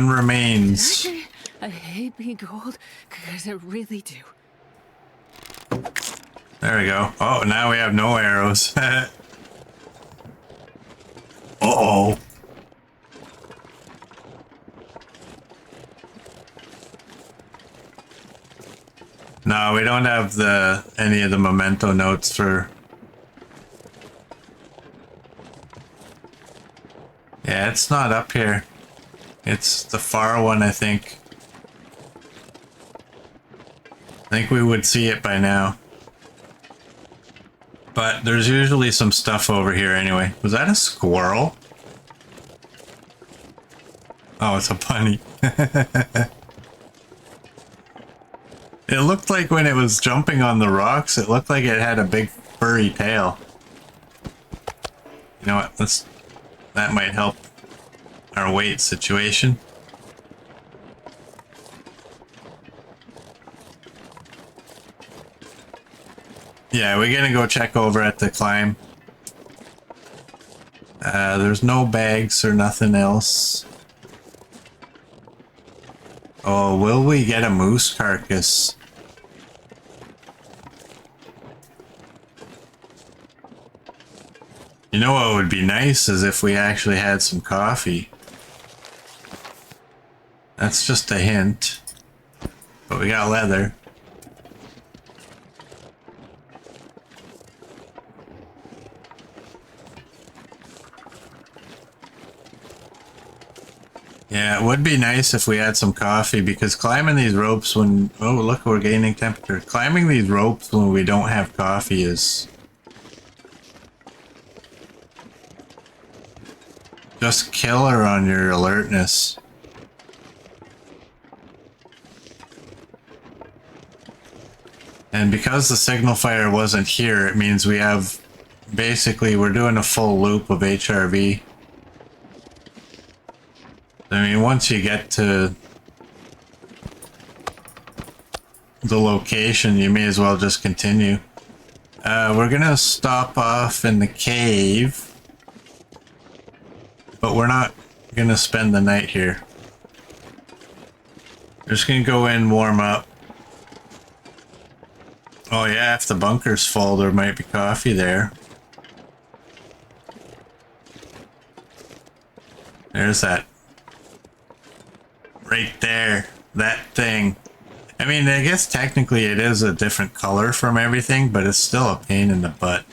remains. I hate being cold because I really do. There we go. Oh, now we have no arrows. Uh-oh. No, we don't have any of the memento notes for... yeah, it's not up here. It's the far one, I think. I think we would see it by now. But there's usually some stuff over here anyway. Was that a squirrel? Oh, it's a bunny. It looked like when it was jumping on the rocks, it looked like it had a big furry tail. You know what? That might help our weight situation. Yeah, we're gonna go check over at the climb. There's no bags or nothing else. Oh, will we get a moose carcass? You know what would be nice is if we actually had some coffee. That's just a hint. But we got leather. Yeah, it would be nice if we had some coffee, because climbing these ropes when... oh, look, we're gaining temperature. Climbing these ropes when we don't have coffee is... just killer on your alertness. And because the signal fire wasn't here, it means we have... basically, we're doing a full loop of HRV. I mean, once you get to the location, you may as well just continue. We're gonna stop off in the cave, but we're not gonna spend the night here. We're just gonna go in, warm up. Oh yeah, if the bunker's full, there might be coffee there. There's that. Right there. That thing. I mean, I guess technically it is a different color from everything, but it's still a pain in the butt.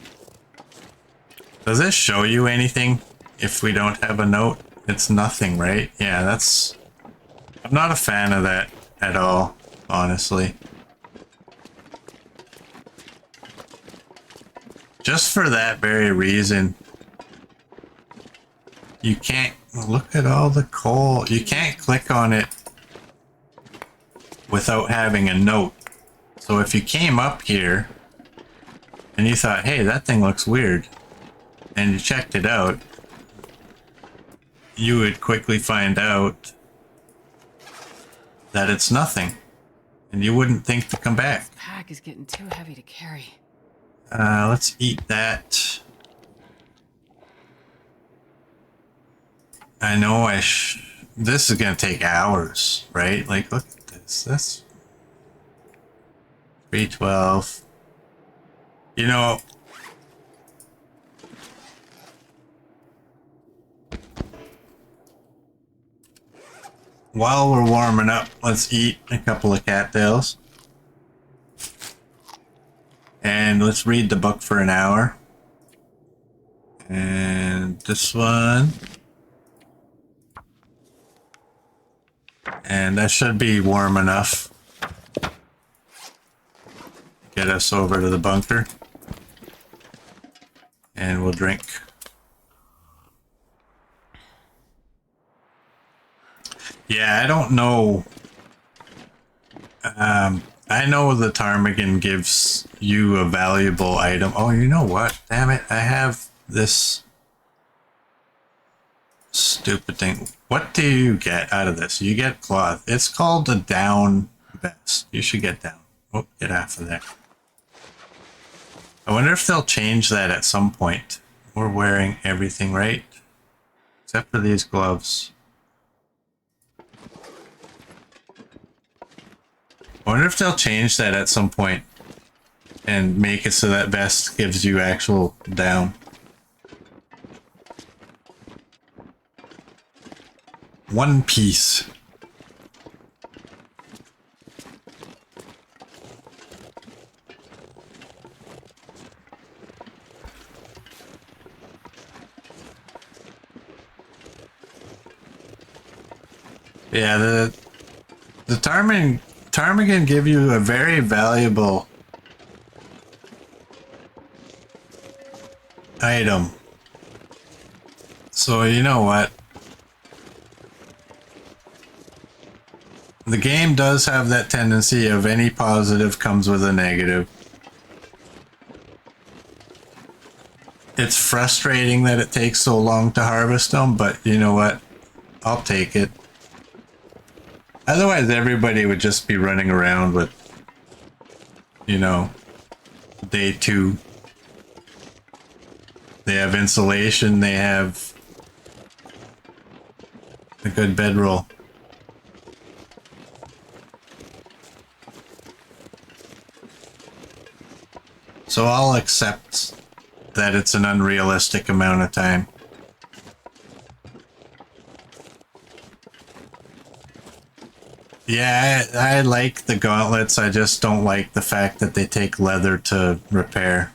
Does this show you anything if we don't have a note? It's nothing, right? Yeah, that's... I'm not a fan of that at all, honestly. Just for that very reason. You can't... look at all the coal. You can't click on it without having a note. So if you came up here and you thought, hey, that thing looks weird, and you checked it out, you would quickly find out that it's nothing, and you wouldn't think to come back. This pack is getting too heavy to carry. Let's eat that. I know this is gonna take hours, right? Like, look at this. That's 312. You know, while we're warming up, let's eat a couple of cattails. And let's read the book for an hour. And this one. And that should be warm enough. get us over to the bunker. And we'll drink. Yeah, I don't know. I know the ptarmigan gives you a valuable item. Oh, you know what? Damn it, I have this stupid thing. What do you get out of this? You get cloth. It's called a down vest. You should get down. Oh, get half of that. I wonder if they'll change that at some point. We're wearing everything, right? Except for these gloves. I wonder if they'll change that at some point and make it so that vest gives you actual down. One piece. Yeah, the ptarmigan give you a very valuable item. So you know what? The game does have that tendency of any positive comes with a negative. It's frustrating that it takes so long to harvest them, but you know what? I'll take it. Otherwise, everybody would just be running around with, you know, day 2. They have insulation, they have a good bedroll. So I'll accept that it's an unrealistic amount of time. Yeah, I like the gauntlets, I just don't like the fact that they take leather to repair.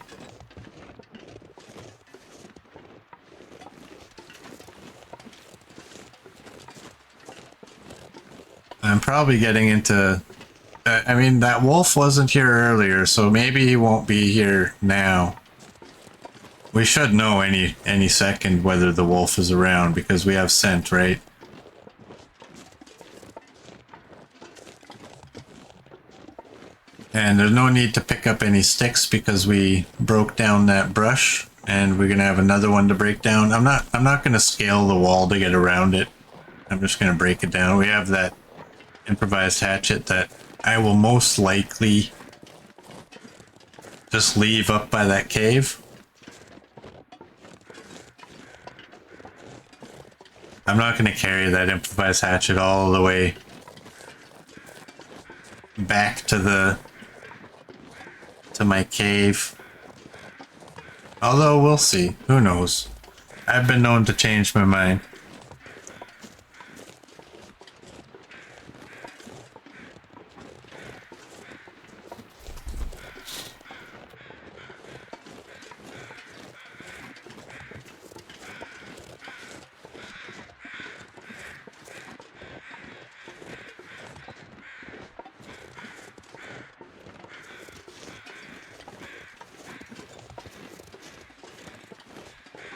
I'm probably getting into... I mean, that wolf wasn't here earlier, so maybe he won't be here now. We should know any second whether the wolf is around, because we have scent, right? And there's no need to pick up any sticks because we broke down that brush, and we're gonna have another one to break down. I'm not gonna scale the wall to get around it. I'm just gonna break it down. We have that improvised hatchet that I will most likely just leave up by that cave. I'm not gonna carry that improvised hatchet all the way back to my cave. Although we'll see. Who knows? I've been known to change my mind.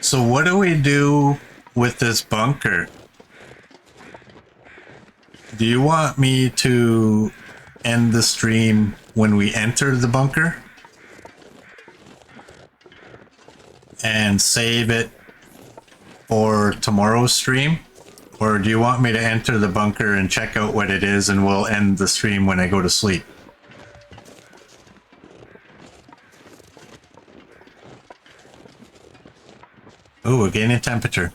So what do we do with this bunker? Do you want me to end the stream when we enter the bunker? And save it for tomorrow's stream? Or do you want me to enter the bunker and check out what it is and we'll end the stream when I go to sleep? Ooh, a gain in temperature.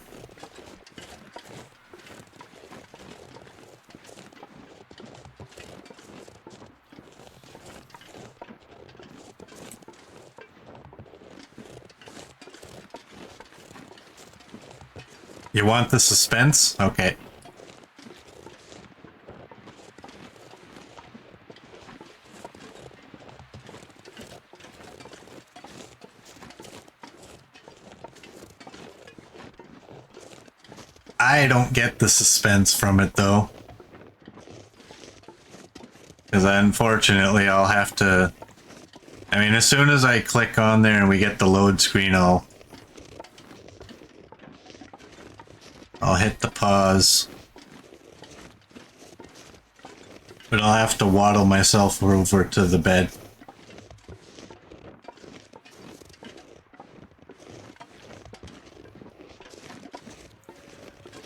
You want the suspense? Okay. I don't get the suspense from it though. Because unfortunately I'll have to I mean, as soon as I click on there and we get the load screen, I'll hit the pause. But I'll have to waddle myself over to the bed.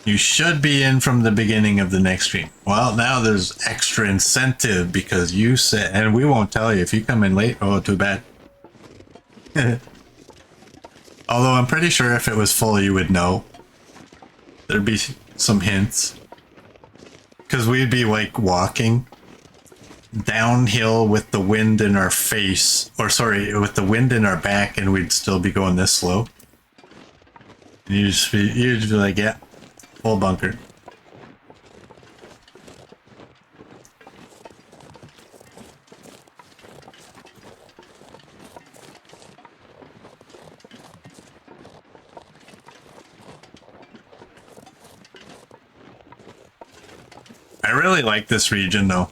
You should be in from the beginning of the next stream. Well, now there's extra incentive because you said, and we won't tell you if you come in late. Oh, too bad. Although I'm pretty sure if it was full, you would know. There'd be some hints. Because we'd be like walking downhill with the wind in our face, or sorry, with the wind in our back, and we'd still be going this slow. And you'd just be like, yeah, full bunker. I really like this region though.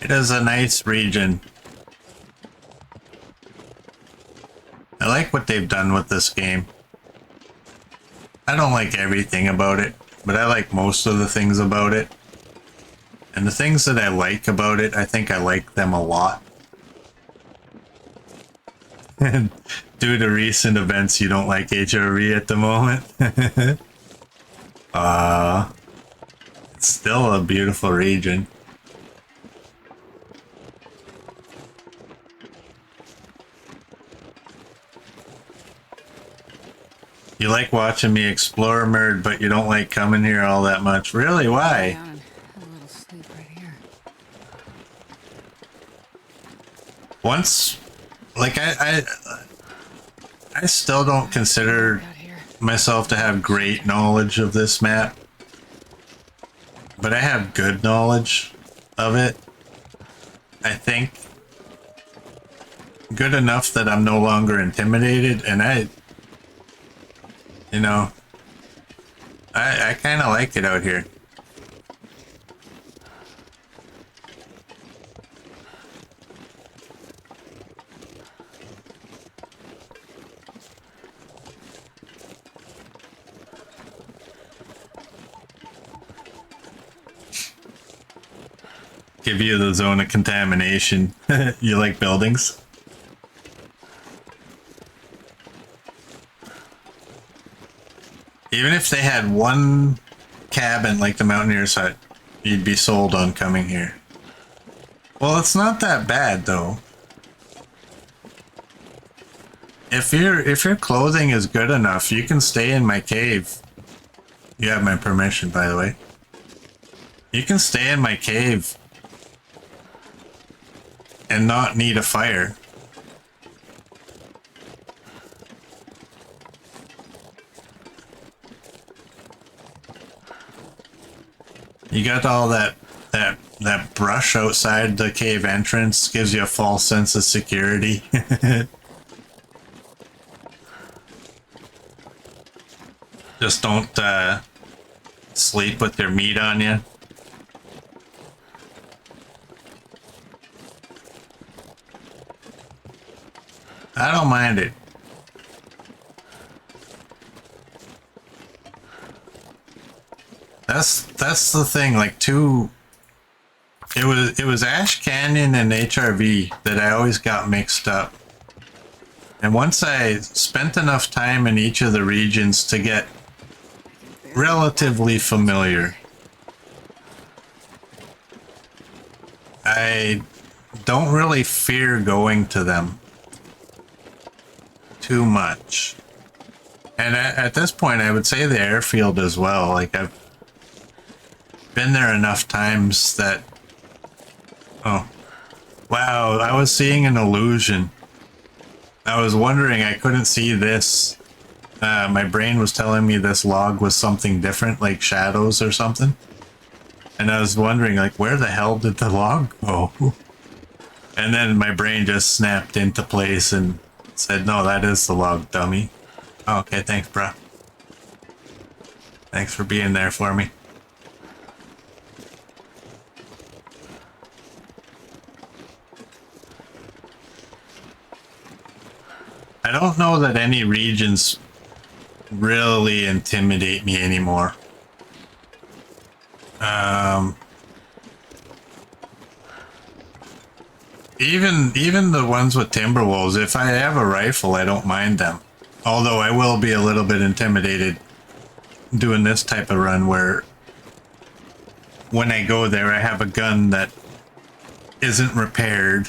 It is a nice region. I like what they've done with this game. I don't like everything about it, but I like most of the things about it. And the things that I like about it, I think I like them a lot. And due to recent events, you don't like HRV at the moment. It's still a beautiful region. You like watching me explore, Merd, but you don't like coming here all that much. Really? Why? A little sleep right here. Once, like I still don't consider myself to have great knowledge of this map, but I have good knowledge of it. I think good enough that I'm no longer intimidated, and I kind of like it out here. Give you the zone of contamination. You like buildings? Even if they had one cabin like the Mountaineer's Hut, you'd be sold on coming here. Well, it's not that bad though. If your clothing is good enough, you can stay in my cave. You have my permission, by the way. You can stay in my cave and not need a fire. You got all that brush outside the cave entrance, gives you a false sense of security. Just don't sleep with your meat on you. I don't mind it. That's the thing, like it was Ash Canyon and HRV that I always got mixed up. And once I spent enough time in each of the regions to get relatively familiar, I don't really fear going to them too much. And at this point, I would say the airfield as well. Like, I've been there enough times that... Oh. Wow, I was seeing an illusion. I was wondering, I couldn't see this. My brain was telling me this log was something different, like shadows or something. And I was wondering, like, where the hell did the log go? And then my brain just snapped into place and said, no, that is the log, dummy. Oh, okay, thanks, bro. Thanks for being there for me. I don't know that any regions really intimidate me anymore. Even the ones with Timberwolves, if I have a rifle, I don't mind them. Although I will be a little bit intimidated doing this type of run where when I go there, I have a gun that isn't repaired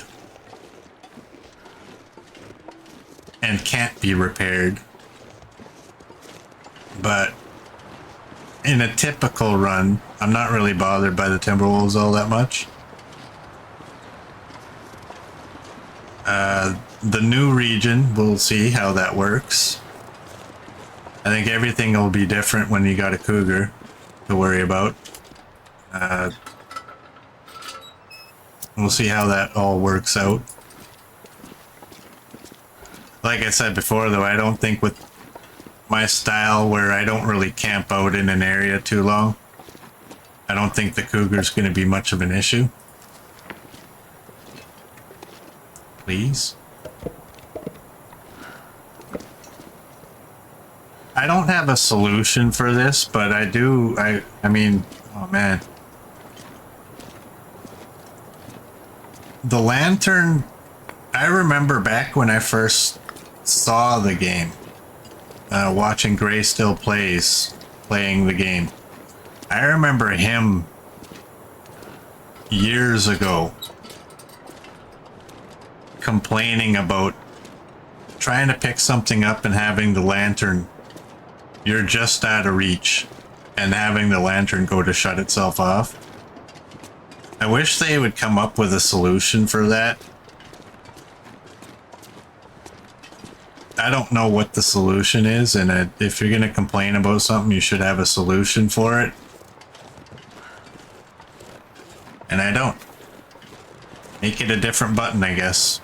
and can't be repaired. But in a typical run, I'm not really bothered by the Timberwolves all that much. The new region, we'll see how that works. I think everything will be different when you got a Cougar to worry about. We'll see how that all works out. Like I said before, though, I don't think with my style where I don't really camp out in an area too long, I don't think the Cougar's going to be much of an issue. Please. I don't have a solution for this, but I do, I mean, oh man. The lantern, I remember back when I first saw the game, watching Gray Still playing the game. I remember him years ago complaining about trying to pick something up and having the lantern, you're just out of reach, and having the lantern go to shut itself off. I wish they would come up with a solution for that. I don't know what the solution is, and if you're going to complain about something, you should have a solution for it. And I don't. Make it a different button, I guess.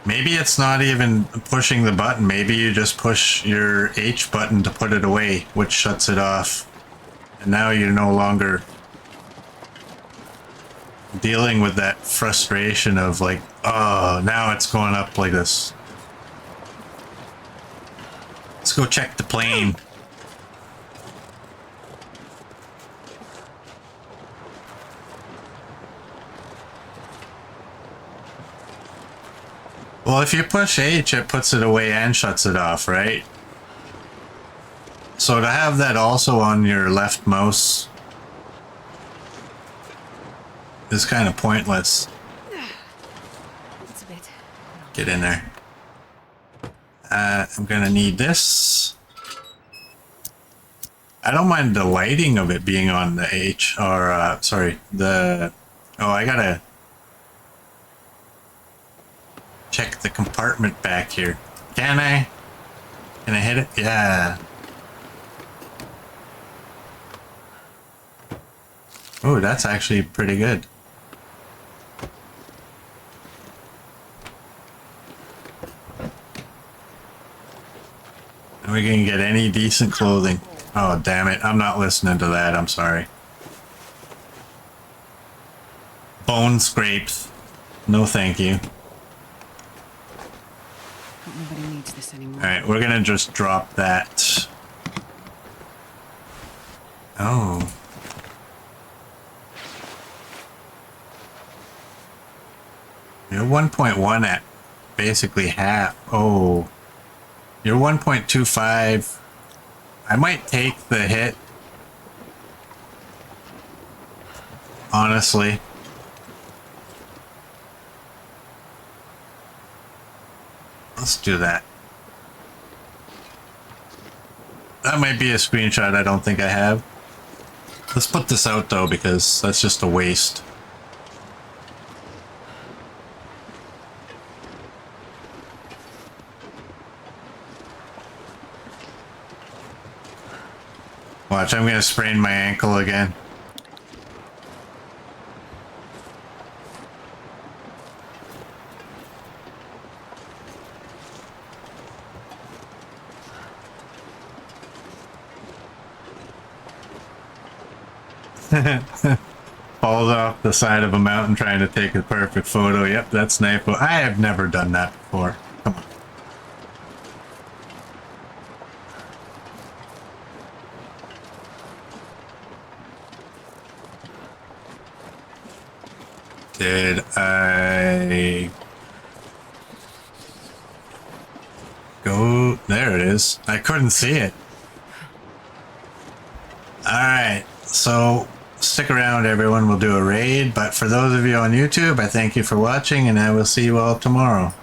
Maybe it's not even pushing the button. Maybe you just push your H button to put it away, which shuts it off. And now you're no longer dealing with that frustration of like, oh, now it's going up like this. Let's go check the plane. Well, if you push H, it puts it away and shuts it off, right? So to have that also on your left mouse is kind of pointless. It's a bit. Get in there. I'm gonna need this. I don't mind the lighting of it being on the H, or sorry, the... Oh, I gotta check the compartment back here. Can I? Can I hit it? Yeah. Oh, that's actually pretty good. And we can get any decent clothing. Oh, damn it. I'm not listening to that. I'm sorry. Bone scrapes. No, thank you. Nobody needs this anymore. Alright, we're gonna just drop that. Oh. You're 1.1 at basically half. Oh. You're 1.25. I might take the hit. Honestly. Let's do that. That might be a screenshot I don't think I have. Let's put this out though, because that's just a waste. Watch, I'm gonna sprain my ankle again. Falls off the side of a mountain trying to take a perfect photo. Yep, that's sniper. I have never done that before. Come on. Did I go? There it is. I couldn't see it. Alright, so stick around, everyone. We'll do a raid, but for those of you on YouTube, I thank you for watching, and I will see you all tomorrow.